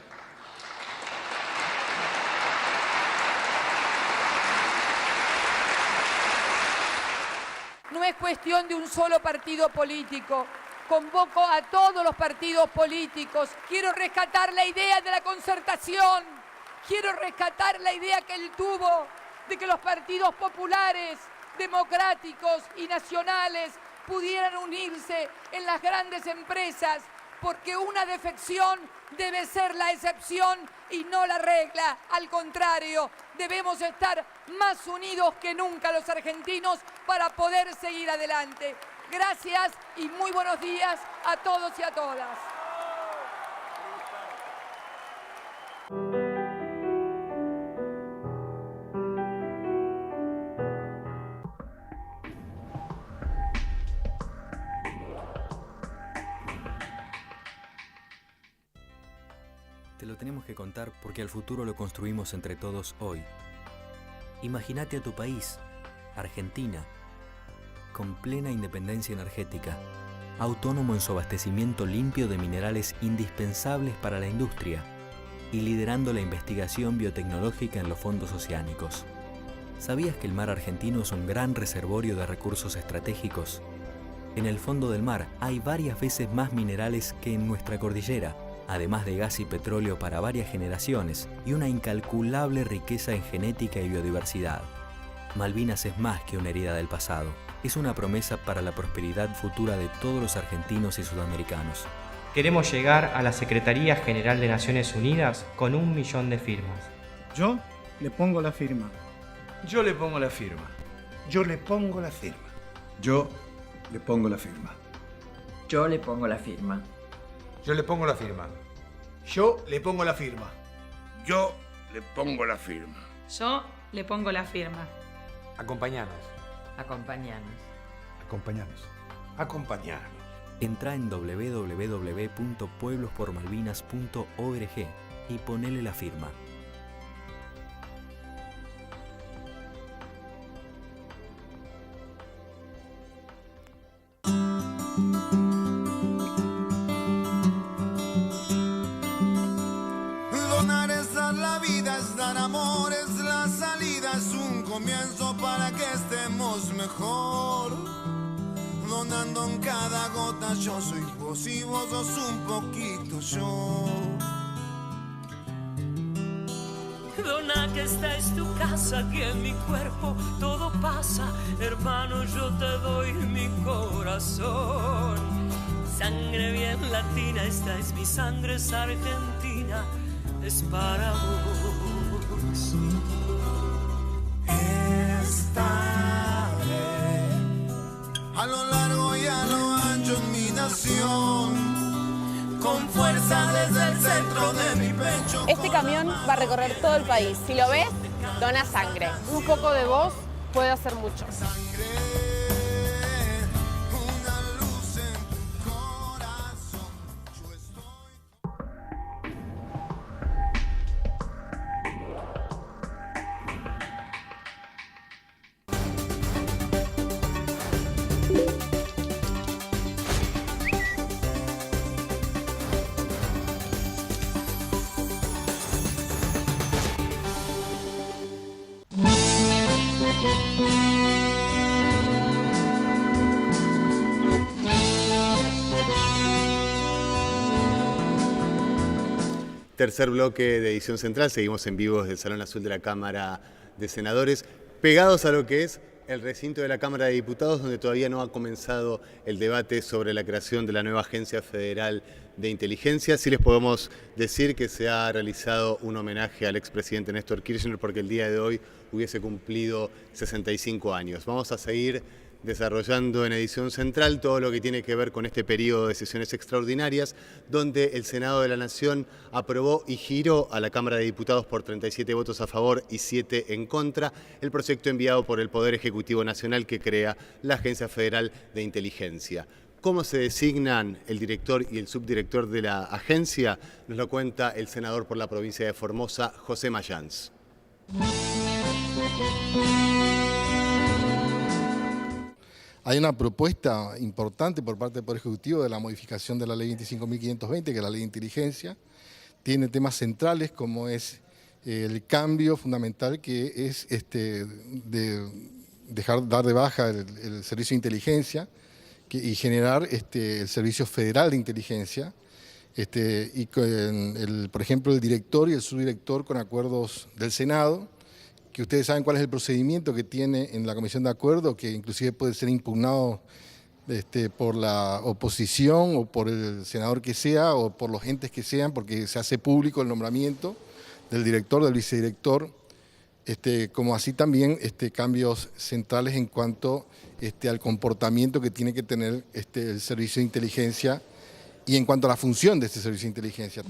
No es cuestión de un solo partido político. Convoco a todos los partidos políticos. Quiero rescatar la idea de la concertación. Quiero rescatar la idea que él tuvo de que los partidos populares, democráticos y nacionales pudieran unirse en las grandes empresas, porque una defección debe ser la excepción y no la regla. Al contrario, debemos estar más unidos que nunca los argentinos para poder seguir adelante. Gracias y muy buenos días a todos y a todas. Te lo tenemos que contar porque el futuro lo construimos entre todos hoy. Imagínate a tu país, Argentina, con plena independencia energética, autónomo en su abastecimiento limpio de minerales indispensables para la industria y liderando la investigación biotecnológica en los fondos oceánicos. ¿Sabías que el mar argentino es un gran reservorio de recursos estratégicos? En el fondo del mar hay varias veces más minerales que en nuestra cordillera, además de gas y petróleo para varias generaciones y una incalculable riqueza en genética y biodiversidad. Malvinas es más que una herida del pasado, es una promesa para la prosperidad futura de todos los argentinos y sudamericanos. Queremos llegar a la Secretaría General de Naciones Unidas con 1 millón de firmas. Yo le pongo la firma. Yo le pongo la firma. Yo le pongo la firma. Yo le pongo la firma. Yo le pongo la firma. Yo le pongo la firma. Yo le pongo la firma. Yo le pongo la firma. Yo le pongo la firma. Acompañanos. Acompañanos. Acompañanos. Acompañanos. Entra en www.pueblospormalvinas.org y ponele la firma. Donar es dar la vida, es dar amor, es la salida, es un comienzo para que estemos mejor. Donando en cada gota yo soy vos y vos sos un poquito yo. Dona que esta es tu casa, que en mi cuerpo todo pasa. Hermano, yo te doy mi corazón. Sangre bien latina, esta es mi sangre, es argentina, es para vos. Estaré a lo largo y a lo ancho en mi nación, con fuerza desde el centro de mi pecho. Este camión va a recorrer todo el país. Si lo ves, dona sangre. Un poco de vos puede hacer mucho. Tercer bloque de Edición Central, seguimos en vivo desde el Salón Azul de la Cámara de Senadores, pegados a lo que es el recinto de la Cámara de Diputados, donde todavía no ha comenzado el debate sobre la creación de la nueva Agencia Federal de Inteligencia. Sí les podemos decir que se ha realizado un homenaje al expresidente Néstor Kirchner porque el día de hoy hubiese cumplido 65 años. Vamos a seguir desarrollando en Edición Central todo lo que tiene que ver con este periodo de sesiones extraordinarias, donde el Senado de la Nación aprobó y giró a la Cámara de Diputados por 37 votos a favor y 7 en contra el proyecto enviado por el Poder Ejecutivo Nacional que crea la Agencia Federal de Inteligencia. ¿Cómo se designan el director y el subdirector de la agencia? Nos lo cuenta el senador por la provincia de Formosa, José Mayans. Hay una propuesta importante por parte del Poder Ejecutivo de la modificación de la Ley 25.520, que es la Ley de Inteligencia. Tiene temas centrales como es el cambio fundamental que es dar de baja el servicio de inteligencia y generar el Servicio Federal de Inteligencia. Y por ejemplo, el director y el subdirector con acuerdos del Senado, que ustedes saben cuál es el procedimiento que tiene en la Comisión de Acuerdo, que inclusive puede ser impugnado por la oposición o por el senador que sea o por los entes que sean, porque se hace público el nombramiento del director, del vicedirector, como así también cambios centrales en cuanto al comportamiento que tiene que tener el Servicio de Inteligencia y en cuanto a la función de este Servicio de Inteligencia.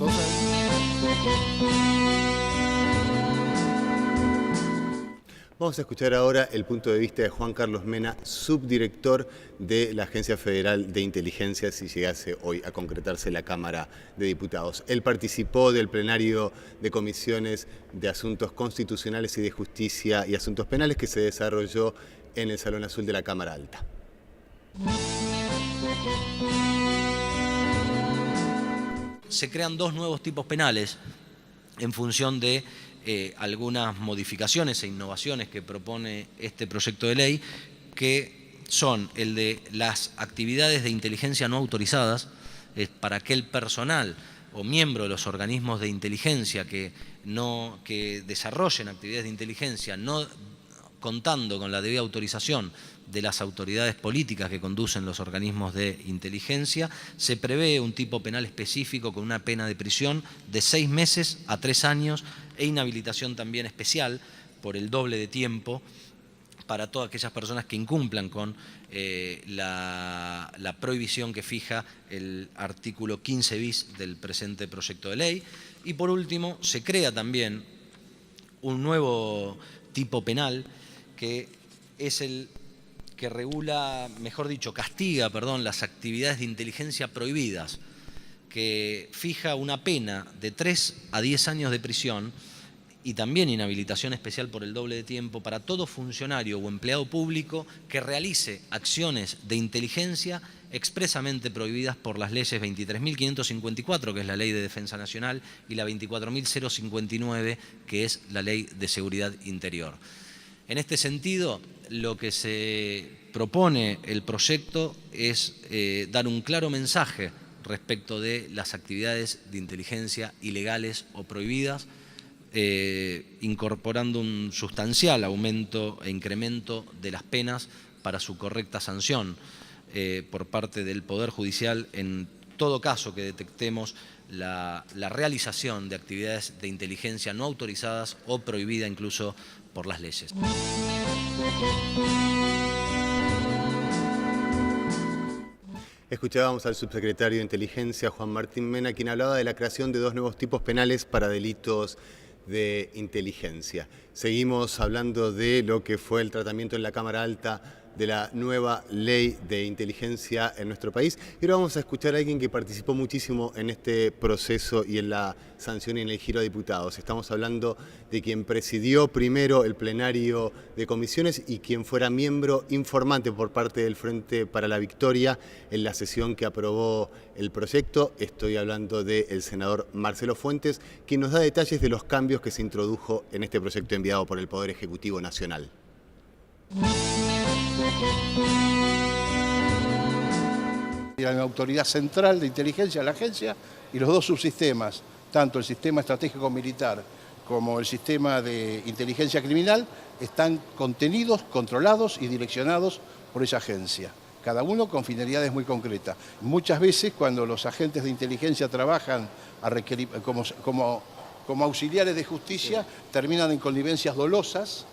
Vamos a escuchar ahora el punto de vista de Juan Carlos Mena, subdirector de la Agencia Federal de Inteligencia, si llegase hoy a concretarse la Cámara de Diputados. Él participó del plenario de comisiones de Asuntos Constitucionales y de Justicia y Asuntos Penales que se desarrolló en el Salón Azul de la Cámara Alta. Se crean dos nuevos tipos penales en función de algunas modificaciones e innovaciones que propone este proyecto de ley, que son el de las actividades de inteligencia no autorizadas, para aquel personal o miembro de los organismos de inteligencia que desarrollen actividades de inteligencia no contando con la debida autorización de las autoridades políticas que conducen los organismos de inteligencia. Se prevé un tipo penal específico con una pena de prisión de 6 meses a 3 años e inhabilitación también especial por el doble de tiempo para todas aquellas personas que incumplan con la prohibición que fija el artículo 15 bis del presente proyecto de ley. Y por último, se crea también un nuevo tipo penal que es el que regula, mejor dicho, castiga, las actividades de inteligencia prohibidas, que fija una pena de 3 a 10 años de prisión y también inhabilitación especial por el doble de tiempo para todo funcionario o empleado público que realice acciones de inteligencia expresamente prohibidas por las leyes 23.554, que es la Ley de Defensa Nacional, y la 24.059, que es la Ley de Seguridad Interior. En este sentido, lo que se propone el proyecto es dar un claro mensaje respecto de las actividades de inteligencia ilegales o prohibidas, incorporando un sustancial aumento e incremento de las penas para su correcta sanción por parte del Poder Judicial en todo caso que detectemos la realización de actividades de inteligencia no autorizadas o prohibida incluso por las leyes. Escuchábamos al subsecretario de Inteligencia, Juan Martín Mena, quien hablaba de la creación de 2 nuevos tipos penales para delitos de inteligencia. Seguimos hablando de lo que fue el tratamiento en la Cámara Alta de la nueva ley de inteligencia en nuestro país. Y ahora vamos a escuchar a alguien que participó muchísimo en este proceso y en la sanción y en el giro a diputados. Estamos hablando de quien presidió primero el plenario de comisiones y quien fuera miembro informante por parte del Frente para la Victoria en la sesión que aprobó el proyecto. Estoy hablando del senador Marcelo Fuentes, quien nos da detalles de los cambios que se introdujo en este proyecto enviado por el Poder Ejecutivo Nacional. La autoridad central de inteligencia, la agencia, y los 2 subsistemas, tanto el sistema estratégico militar como el sistema de inteligencia criminal están contenidos, controlados y direccionados por esa agencia, cada uno con finalidades muy concretas. Muchas veces cuando los agentes de inteligencia trabajan como auxiliares de justicia, terminan en connivencias dolosas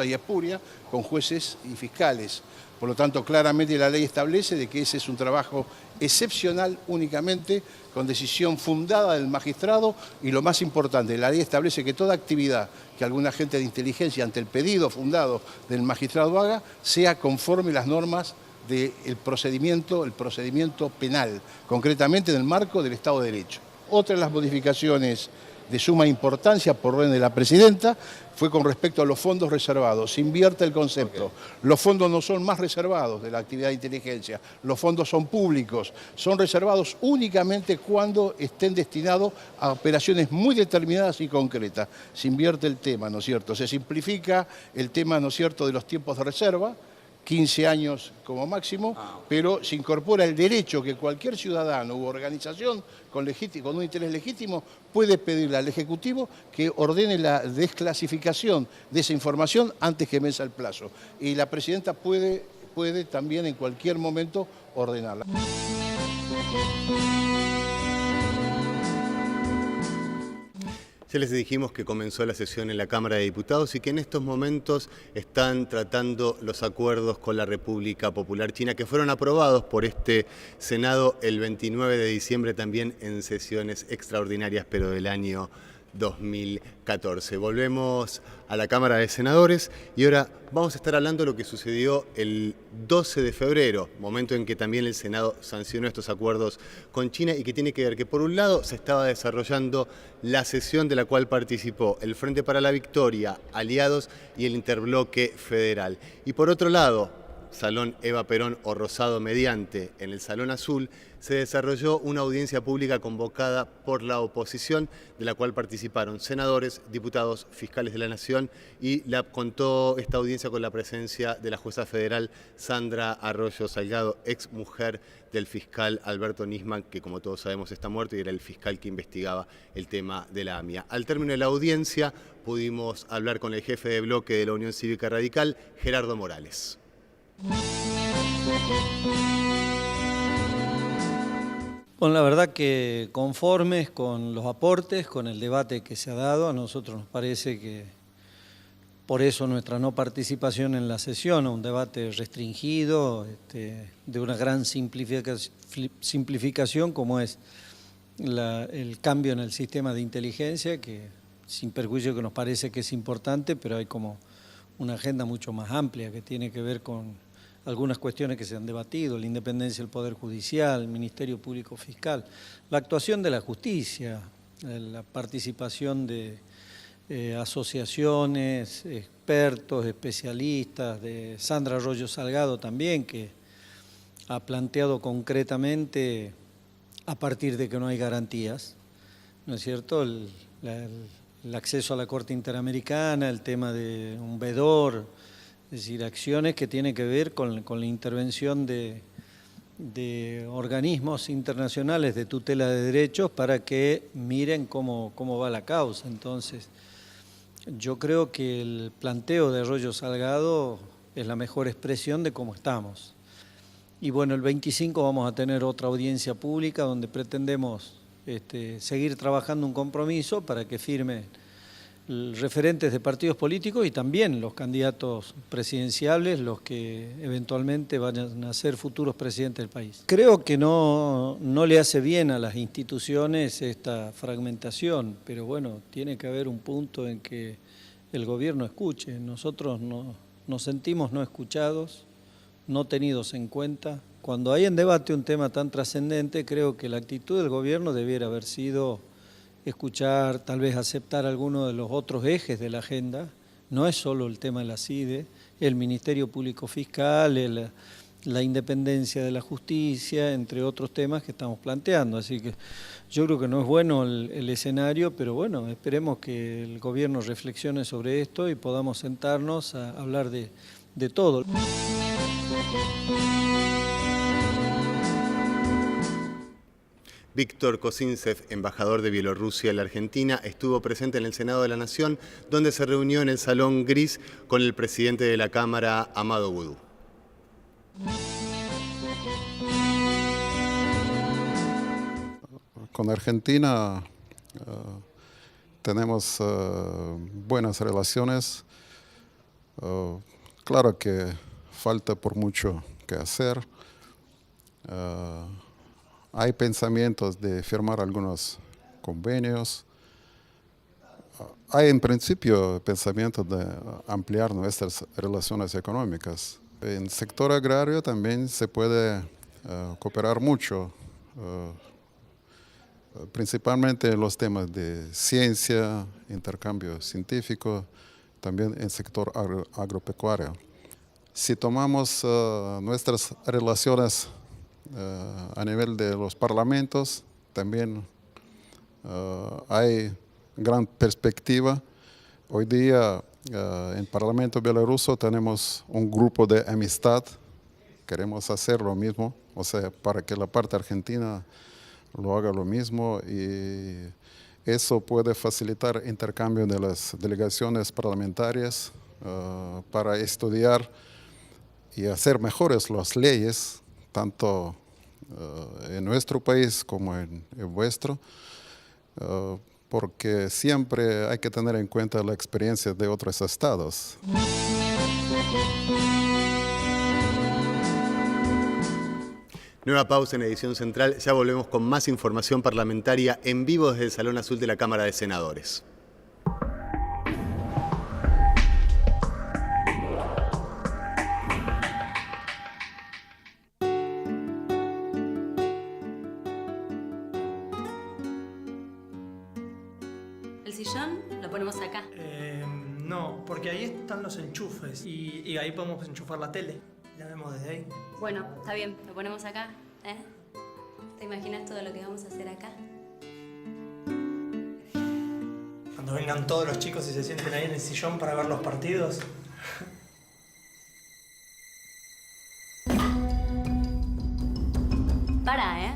y espurias con jueces y fiscales. Por lo tanto, claramente la ley establece de que ese es un trabajo excepcional únicamente con decisión fundada del magistrado y lo más importante, la ley establece que toda actividad que algún agente de inteligencia ante el pedido fundado del magistrado haga sea conforme a las normas del procedimiento penal, concretamente en el marco del Estado de Derecho. Otra de las modificaciones de suma importancia por orden de la presidenta fue con respecto a los fondos reservados. Se invierte el concepto. Los fondos no son más reservados de la actividad de inteligencia, los fondos son públicos, son reservados únicamente cuando estén destinados a operaciones muy determinadas y concretas. Se invierte el tema, ¿no es cierto? Se simplifica el tema, ¿no es cierto?, de los tiempos de reserva, 15 años como máximo, pero se incorpora el derecho que cualquier ciudadano u organización con un interés legítimo puede pedirle al Ejecutivo que ordene la desclasificación de esa información antes que vence el plazo. Y la Presidenta puede también en cualquier momento ordenarla. Ya les dijimos que comenzó la sesión en la Cámara de Diputados y que en estos momentos están tratando los acuerdos con la República Popular China que fueron aprobados por este Senado el 29 de diciembre también en sesiones extraordinarias pero del año 2014. Volvemos a la Cámara de Senadores y ahora vamos a estar hablando de lo que sucedió el 12 de febrero, momento en que también el Senado sancionó estos acuerdos con China y que tiene que ver que por un lado se estaba desarrollando la sesión de la cual participó el Frente para la Victoria, Aliados y el Interbloque Federal. Y por otro lado, Salón Eva Perón o Rosado Mediante, en el Salón Azul, se desarrolló una audiencia pública convocada por la oposición, de la cual participaron senadores, diputados, fiscales de la Nación, y contó esta audiencia con la presencia de la jueza federal Sandra Arroyo Salgado, ex mujer del fiscal Alberto Nisman, que como todos sabemos está muerto y era el fiscal que investigaba el tema de la AMIA. Al término de la audiencia pudimos hablar con el jefe de bloque de la Unión Cívica Radical, Gerardo Morales. Bueno, la verdad que conformes con los aportes, con el debate que se ha dado, a nosotros nos parece que por eso nuestra no participación en la sesión, un debate restringido, de una gran simplificación como es el cambio en el sistema de inteligencia, que sin perjuicio que nos parece que es importante, pero hay como una agenda mucho más amplia que tiene que ver con algunas cuestiones que se han debatido, la independencia del Poder Judicial, el Ministerio Público Fiscal, la actuación de la justicia, la participación de asociaciones, expertos, especialistas, de Sandra Arroyo Salgado también, que ha planteado concretamente, a partir de que no hay garantías, ¿no es cierto?, el acceso a la Corte Interamericana, el tema de un vedor, es decir, acciones que tienen que ver con la intervención de organismos internacionales de tutela de derechos para que miren cómo va la causa. Entonces, yo creo que el planteo de Arroyo Salgado es la mejor expresión de cómo estamos. Y bueno, el 25 vamos a tener otra audiencia pública donde pretendemos seguir trabajando un compromiso para que firme referentes de partidos políticos y también los candidatos presidenciales, los que eventualmente vayan a ser futuros presidentes del país. Creo que no le hace bien a las instituciones esta fragmentación, pero bueno, tiene que haber un punto en que el gobierno escuche. Nosotros nos sentimos no escuchados, no tenidos en cuenta. Cuando hay en debate un tema tan trascendente, creo que la actitud del gobierno debiera haber sido escuchar, tal vez aceptar algunos de los otros ejes de la agenda. No es solo el tema de la CIDE, el Ministerio Público Fiscal, la independencia de la justicia, entre otros temas que estamos planteando. Así que yo creo que no es bueno el escenario, pero bueno, esperemos que el gobierno reflexione sobre esto y podamos sentarnos a hablar de todo. Víctor Kozintsev, embajador de Bielorrusia en la Argentina, estuvo presente en el Senado de la Nación, donde se reunió en el Salón Gris con el presidente de la Cámara, Amado Boudou. Con Argentina tenemos buenas relaciones. Claro que falta por mucho que hacer. Hay pensamientos de firmar algunos convenios. Hay en principio pensamientos de ampliar nuestras relaciones económicas. En el sector agrario también se puede cooperar mucho, principalmente en los temas de ciencia, intercambio científico, también en el sector agropecuario. Si tomamos nuestras relaciones a nivel de los parlamentos, también hay gran perspectiva. Hoy día en el Parlamento bielorruso tenemos un grupo de amistad. Queremos hacer lo mismo, o sea, para que la parte argentina lo haga lo mismo, y eso puede facilitar intercambio de las delegaciones parlamentarias para estudiar y hacer mejores las leyes, tanto en nuestro país como en vuestro, porque siempre hay que tener en cuenta la experiencia de otros estados. Nueva pausa en Edición Central, ya volvemos con más información parlamentaria en vivo desde el Salón Azul de la Cámara de Senadores. ¿El sillón lo ponemos acá? No, porque ahí están los enchufes y ahí podemos enchufar la tele. La vemos desde ahí. Bueno, está bien, lo ponemos acá, ¿eh? ¿Te imaginas todo lo que vamos a hacer acá? Cuando vengan todos los chicos y se sienten ahí en el sillón para ver los partidos. Pará, ¿eh?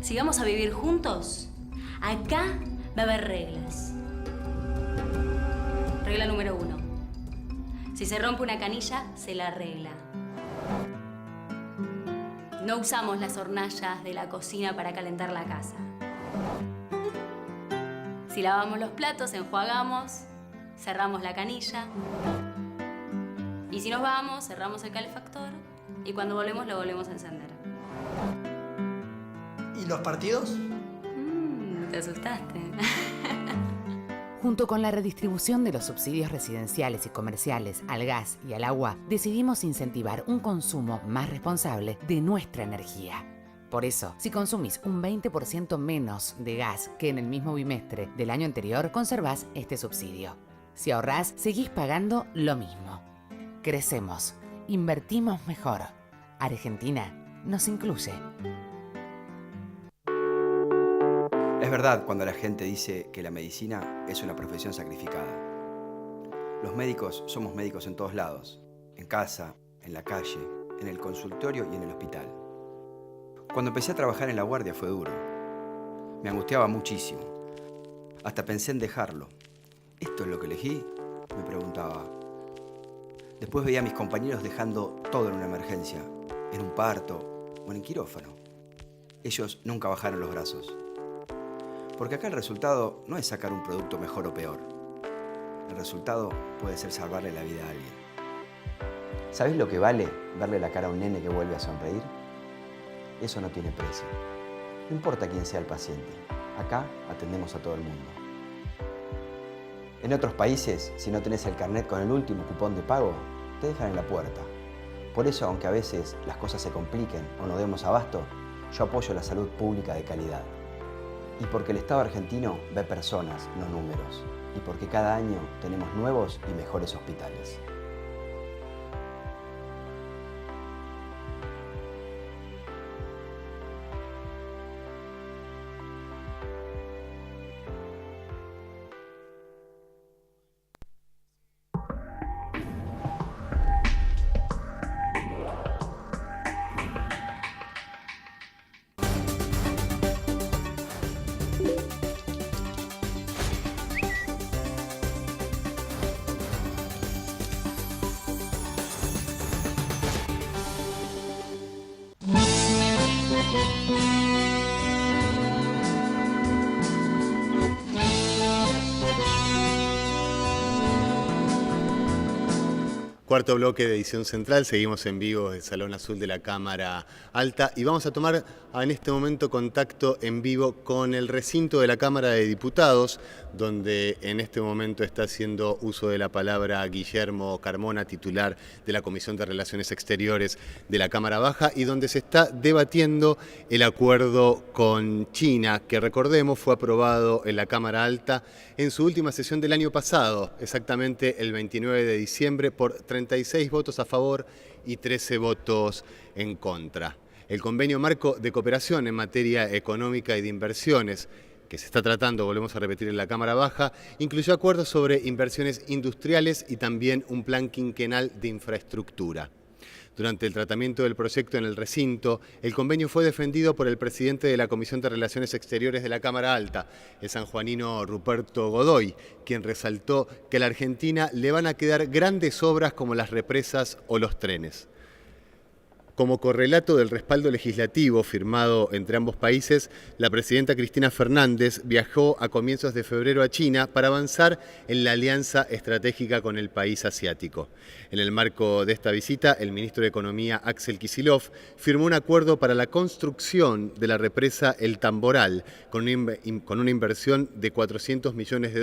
Si vamos a vivir juntos, acá va a haber reglas. Regla número 1. Si se rompe una canilla, se la arregla. No usamos las hornallas de la cocina para calentar la casa. Si lavamos los platos, enjuagamos, cerramos la canilla. Y si nos vamos, cerramos el calefactor y cuando volvemos lo volvemos a encender. ¿Y los partidos? Te asustaste. Junto con la redistribución de los subsidios residenciales y comerciales al gas y al agua, decidimos incentivar un consumo más responsable de nuestra energía. Por eso, si consumís un 20% menos de gas que en el mismo bimestre del año anterior, conservás este subsidio. Si ahorrás, seguís pagando lo mismo. Crecemos, invertimos mejor. Argentina nos incluye. Es verdad cuando la gente dice que la medicina es una profesión sacrificada. Los médicos somos médicos en todos lados, en casa, en la calle, en el consultorio y en el hospital. Cuando empecé a trabajar en la guardia fue duro. Me angustiaba muchísimo. Hasta pensé en dejarlo. ¿Esto es lo que elegí?, me preguntaba. Después veía a mis compañeros dejando todo en una emergencia, en un parto o en el quirófano. Ellos nunca bajaron los brazos. Porque acá el resultado no es sacar un producto mejor o peor. El resultado puede ser salvarle la vida a alguien. ¿Sabés lo que vale verle la cara a un nene que vuelve a sonreír? Eso no tiene precio. No importa quién sea el paciente. Acá atendemos a todo el mundo. En otros países, si no tenés el carnet con el último cupón de pago, te dejan en la puerta. Por eso, aunque a veces las cosas se compliquen o no demos abasto, yo apoyo la salud pública de calidad. Y porque el Estado argentino ve personas, no números. Y porque cada año tenemos nuevos y mejores hospitales. Cuarto bloque de edición central, seguimos en vivo del Salón Azul de la Cámara Alta y vamos a tomar en este momento contacto en vivo con el recinto de la Cámara de Diputados, donde en este momento está haciendo uso de la palabra Guillermo Carmona, titular de la Comisión de Relaciones Exteriores de la Cámara Baja, y donde se está debatiendo el acuerdo con China, que recordemos fue aprobado en la Cámara Alta en su última sesión del año pasado, exactamente el 29 de diciembre, por 36 votos a favor y 13 votos en contra. El convenio marco de cooperación en materia económica y de inversiones que se está tratando, volvemos a repetir, en la Cámara Baja, incluyó acuerdos sobre inversiones industriales y también un plan quinquenal de infraestructura. Durante el tratamiento del proyecto en el recinto, el convenio fue defendido por el presidente de la Comisión de Relaciones Exteriores de la Cámara Alta, el sanjuanino Ruperto Godoy, quien resaltó que a la Argentina le van a quedar grandes obras como las represas o los trenes. Como correlato del respaldo legislativo firmado entre ambos países, la presidenta Cristina Fernández viajó a comienzos de febrero a China para avanzar en la alianza estratégica con el país asiático. En el marco de esta visita, el ministro de Economía, Axel Kicillof, firmó un acuerdo para la construcción de la represa El Tamboral, con una inversión de $400 millones,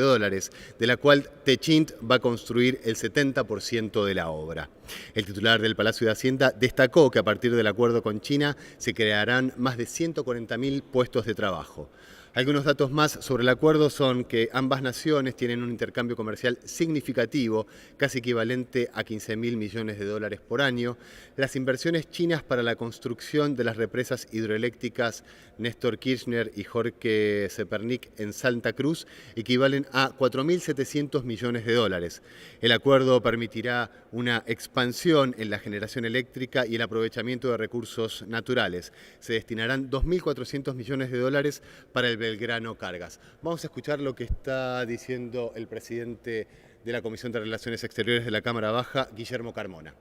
de la cual Techint va a construir el 70% de la obra. El titular del Palacio de Hacienda destacó que a partir del acuerdo con China se crearán más de 140.000 puestos de trabajo. Algunos datos más sobre el acuerdo son que ambas naciones tienen un intercambio comercial significativo, casi equivalente a $15.000 millones por año. Las inversiones chinas para la construcción de las represas hidroeléctricas Néstor Kirchner y Jorge Zepernik en Santa Cruz equivalen a $4.700 millones. El acuerdo permitirá una expansión en la generación eléctrica y el aprovechamiento de recursos naturales. Se destinarán $2.400 millones para el Belgrano Cargas. Vamos a escuchar lo que está diciendo el presidente de la Comisión de Relaciones Exteriores de la Cámara Baja, Guillermo Carmona.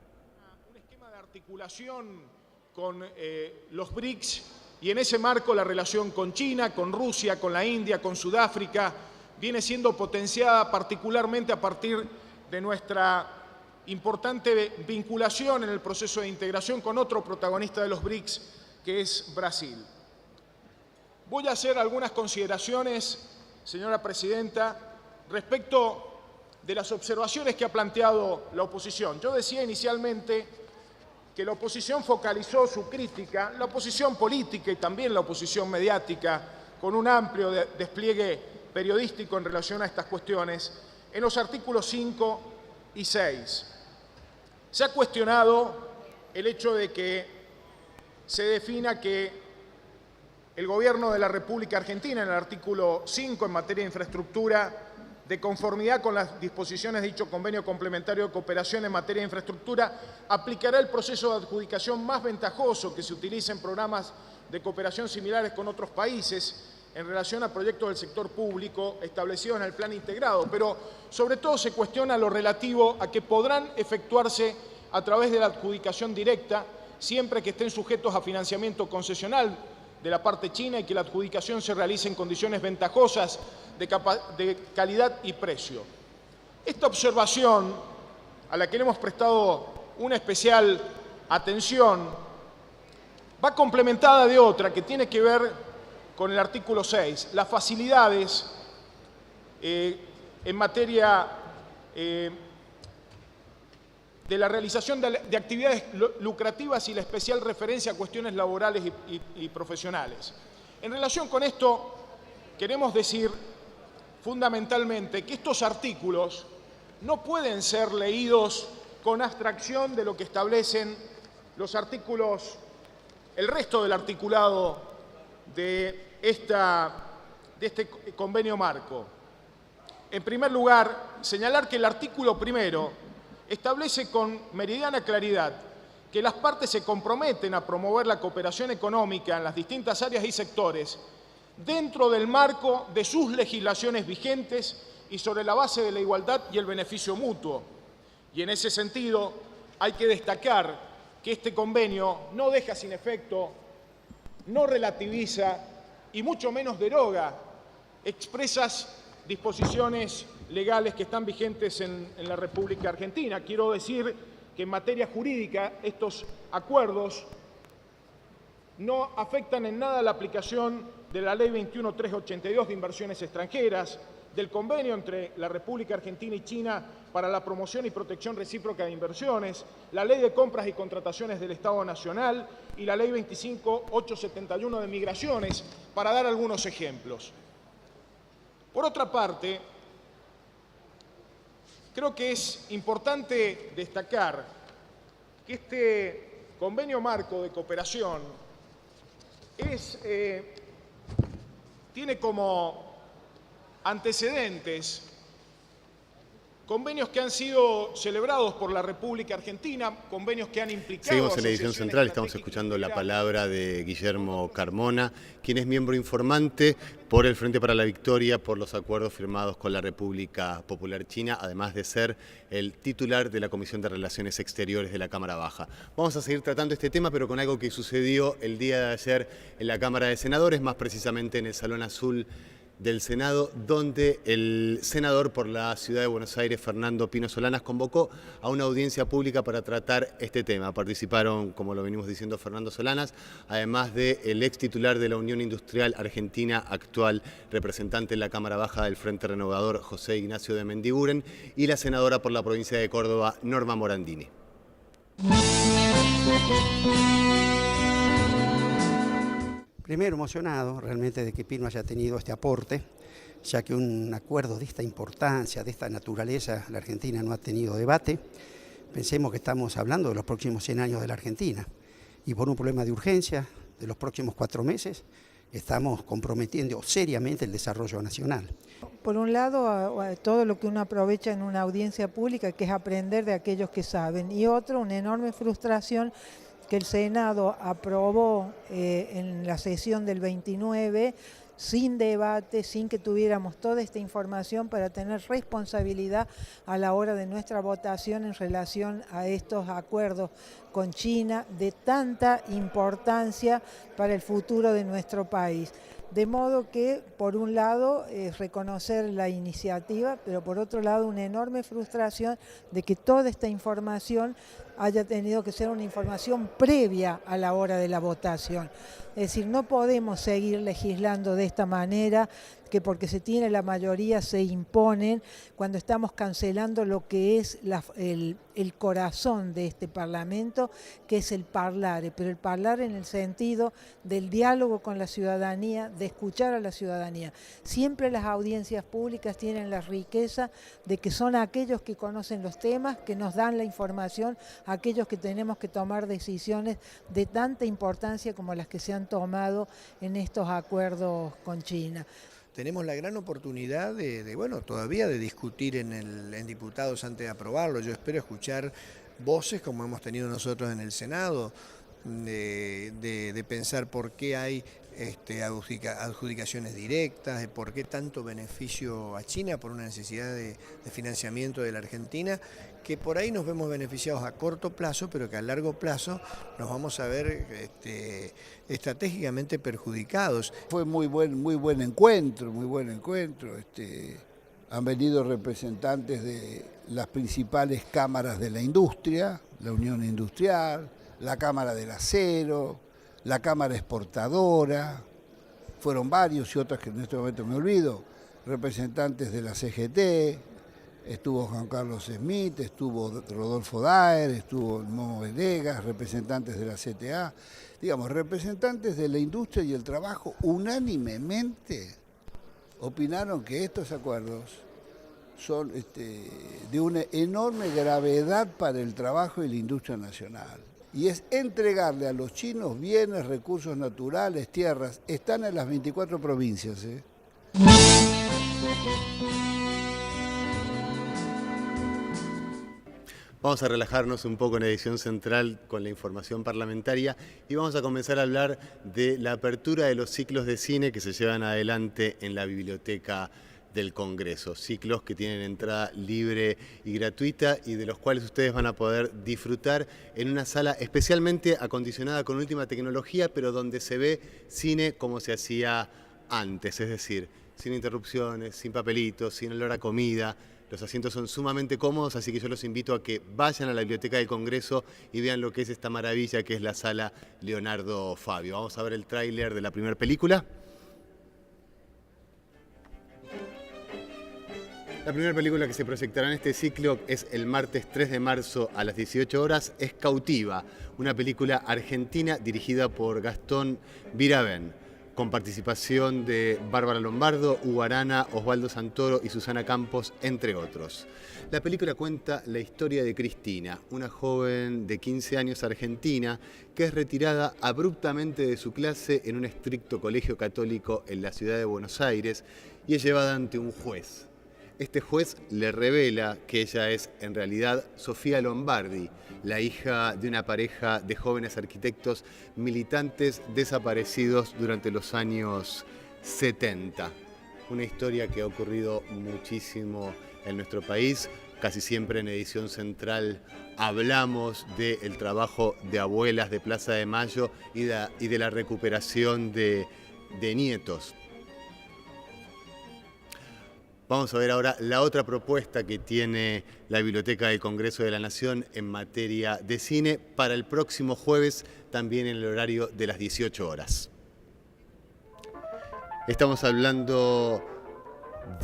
Un esquema de articulación con los BRICS y en ese marco la relación con China, con Rusia, con la India, con Sudáfrica, viene siendo potenciada particularmente a partir de nuestra importante vinculación en el proceso de integración con otro protagonista de los BRICS, que es Brasil. Voy a hacer algunas consideraciones, señora presidenta, respecto de las observaciones que ha planteado la oposición. Yo decía inicialmente que la oposición focalizó su crítica, la oposición política y también la oposición mediática, con un amplio despliegue periodístico en relación a estas cuestiones, en los artículos 5 y 6. Se ha cuestionado el hecho de que se defina que el Gobierno de la República Argentina, en el artículo 5, en materia de infraestructura, de conformidad con las disposiciones de dicho convenio complementario de cooperación en materia de infraestructura, aplicará el proceso de adjudicación más ventajoso que se utiliza en programas de cooperación similares con otros países en relación a proyectos del sector público establecidos en el plan integrado. Pero sobre todo se cuestiona lo relativo a que podrán efectuarse a través de la adjudicación directa, siempre que estén sujetos a financiamiento concesional de la parte china y que la adjudicación se realice en condiciones ventajosas de calidad y precio. Esta observación, a la que le hemos prestado una especial atención, va complementada de otra que tiene que ver con el artículo 6, las facilidades en materia de la realización de actividades lucrativas y la especial referencia a cuestiones laborales y profesionales. En relación con esto, queremos decir fundamentalmente que estos artículos no pueden ser leídos con abstracción de lo que establecen los artículos, el resto del articulado de este convenio marco. En primer lugar, señalar que el artículo primero establece con meridiana claridad que las partes se comprometen a promover la cooperación económica en las distintas áreas y sectores dentro del marco de sus legislaciones vigentes y sobre la base de la igualdad y el beneficio mutuo. Y en ese sentido hay que destacar que este convenio no deja sin efecto, no relativiza y mucho menos deroga expresas disposiciones legales que están vigentes en la República Argentina. Quiero decir que en materia jurídica estos acuerdos no afectan en nada la aplicación de la Ley 21.382 de inversiones extranjeras, del convenio entre la República Argentina y China para la promoción y protección recíproca de inversiones, la Ley de compras y contrataciones del Estado Nacional y la Ley 25.871 de migraciones, para dar algunos ejemplos. Por otra parte, creo que es importante destacar que este convenio marco de cooperación tiene como antecedentes convenios que han sido celebrados por la República Argentina, convenios que han implicado... Seguimos en la edición central, estamos escuchando la palabra de Guillermo Carmona, quien es miembro informante por el Frente para la Victoria, por los acuerdos firmados con la República Popular China, además de ser el titular de la Comisión de Relaciones Exteriores de la Cámara Baja. Vamos a seguir tratando este tema, pero con algo que sucedió el día de ayer en la Cámara de Senadores, más precisamente en el Salón Azul del Senado, donde el senador por la Ciudad de Buenos Aires, Fernando Pino Solanas, convocó a una audiencia pública para tratar este tema. Participaron, como lo venimos diciendo, Fernando Solanas, además del ex titular de la Unión Industrial Argentina, actual representante en la Cámara Baja del Frente Renovador, José Ignacio de Mendiguren, y la senadora por la provincia de Córdoba, Norma Morandini. Primero emocionado realmente de que Pino haya tenido este aporte, ya que un acuerdo de esta importancia, de esta naturaleza, la Argentina no ha tenido debate. Pensemos que estamos hablando de los próximos 100 años de la Argentina y por un problema de urgencia de los próximos 4 meses estamos comprometiendo seriamente el desarrollo nacional. Por un lado, todo lo que uno aprovecha en una audiencia pública, que es aprender de aquellos que saben, y otro, una enorme frustración que el Senado aprobó en la sesión del 29, sin debate, sin que tuviéramos toda esta información para tener responsabilidad a la hora de nuestra votación en relación a estos acuerdos con China de tanta importancia para el futuro de nuestro país. De modo que, por un lado, reconocer la iniciativa, pero por otro lado, una enorme frustración de que toda esta información haya tenido que ser una información previa a la hora de la votación. Es decir, no podemos seguir legislando de esta manera, que porque se tiene la mayoría se imponen, cuando estamos cancelando lo que es el corazón de este Parlamento, que es el parlare, pero el parlare en el sentido del diálogo con la ciudadanía, de escuchar a la ciudadanía. Siempre las audiencias públicas tienen la riqueza de que son aquellos que conocen los temas, que nos dan la información, aquellos que tenemos que tomar decisiones de tanta importancia como las que se han tomado en estos acuerdos con China. Tenemos la gran oportunidad bueno, todavía de discutir en diputados antes de aprobarlo. Yo espero escuchar voces como hemos tenido nosotros en el Senado, de pensar por qué hay adjudicaciones directas, de por qué tanto beneficio a China por una necesidad de financiamiento de la Argentina, que por ahí nos vemos beneficiados a corto plazo, pero que a largo plazo nos vamos a ver estratégicamente perjudicados. Fue muy buen encuentro. Han venido representantes de las principales cámaras de la industria, la Unión Industrial, la Cámara del Acero, la Cámara Exportadora, fueron varios y otras que en este momento me olvido, representantes de la CGT, estuvo Juan Carlos Smith, estuvo Rodolfo Daer, estuvo Momo Venegas, representantes de la CTA, digamos, representantes de la industria y el trabajo unánimemente opinaron que estos acuerdos son de una enorme gravedad para el trabajo y la industria nacional. Y es entregarle a los chinos bienes, recursos naturales, tierras. Están en las 24 provincias. Vamos a relajarnos un poco en la edición central con la información parlamentaria y vamos a comenzar a hablar de la apertura de los ciclos de cine que se llevan adelante en la Biblioteca del Congreso. Ciclos que tienen entrada libre y gratuita y de los cuales ustedes van a poder disfrutar en una sala especialmente acondicionada con última tecnología, pero donde se ve cine como se hacía antes, es decir, sin interrupciones, sin papelitos, sin olor a comida, Los asientos son sumamente cómodos, así que yo los invito a que vayan a la Biblioteca del Congreso y vean lo que es esta maravilla que es la Sala Leonardo Fabio. Vamos a ver el tráiler de la primera película. La primera película que se proyectará en este ciclo es el martes 3 de marzo a las 18 horas, es Cautiva, una película argentina dirigida por Gastón Viravent, con participación de Bárbara Lombardo, Hugo Arana, Osvaldo Santoro y Susana Campos, entre otros. La película cuenta la historia de Cristina, una joven de 15 años argentina que es retirada abruptamente de su clase en un estricto colegio católico en la ciudad de Buenos Aires y es llevada ante un juez. Este juez le revela que ella es en realidad Sofía Lombardi, la hija de una pareja de jóvenes arquitectos militantes desaparecidos durante los años 70. Una historia que ha ocurrido muchísimo en nuestro país. Casi siempre en Edición Central hablamos del trabajo de abuelas de Plaza de Mayo y de la recuperación de nietos. Vamos a ver ahora la otra propuesta que tiene la Biblioteca del Congreso de la Nación en materia de cine para el próximo jueves, también en el horario de las 18 horas. Estamos hablando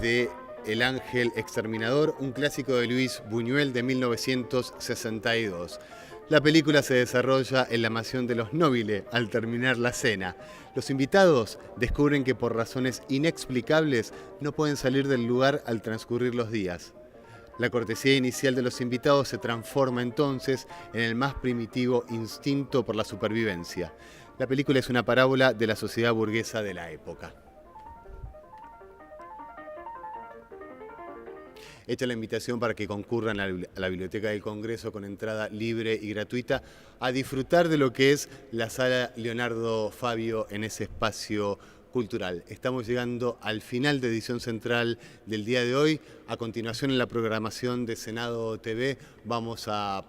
de El Ángel Exterminador, un clásico de Luis Buñuel de 1962. La película se desarrolla en la mansión de los Nobile al terminar la cena. Los invitados descubren que por razones inexplicables no pueden salir del lugar al transcurrir los días. La cortesía inicial de los invitados se transforma entonces en el más primitivo instinto por la supervivencia. La película es una parábola de la sociedad burguesa de la época. Hecha la invitación para que concurran a la Biblioteca del Congreso con entrada libre y gratuita a disfrutar de lo que es la Sala Leonardo Fabio en ese espacio cultural. Estamos llegando al final de Edición Central del día de hoy. A continuación, en la programación de Senado TV vamos a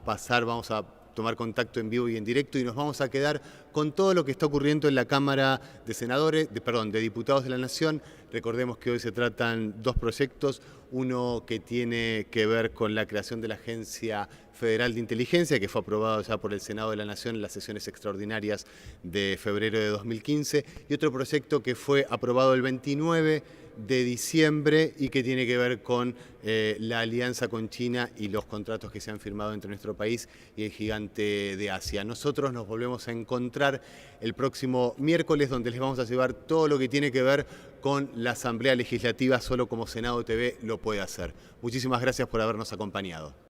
tomar contacto en vivo y en directo y nos vamos a quedar con todo lo que está ocurriendo en la Cámara de Diputados de la Nación. Recordemos que hoy se tratan dos proyectos, uno que tiene que ver con la creación de la Agencia Federal de Inteligencia, que fue aprobado ya por el Senado de la Nación en las sesiones extraordinarias de febrero de 2015, y otro proyecto que fue aprobado el 29 de diciembre y que tiene que ver con la alianza con China y los contratos que se han firmado entre nuestro país y el gigante de Asia. Nosotros nos volvemos a encontrar el próximo miércoles, donde les vamos a llevar todo lo que tiene que ver con la Asamblea Legislativa, solo como Senado TV lo puede hacer. Muchísimas gracias por habernos acompañado.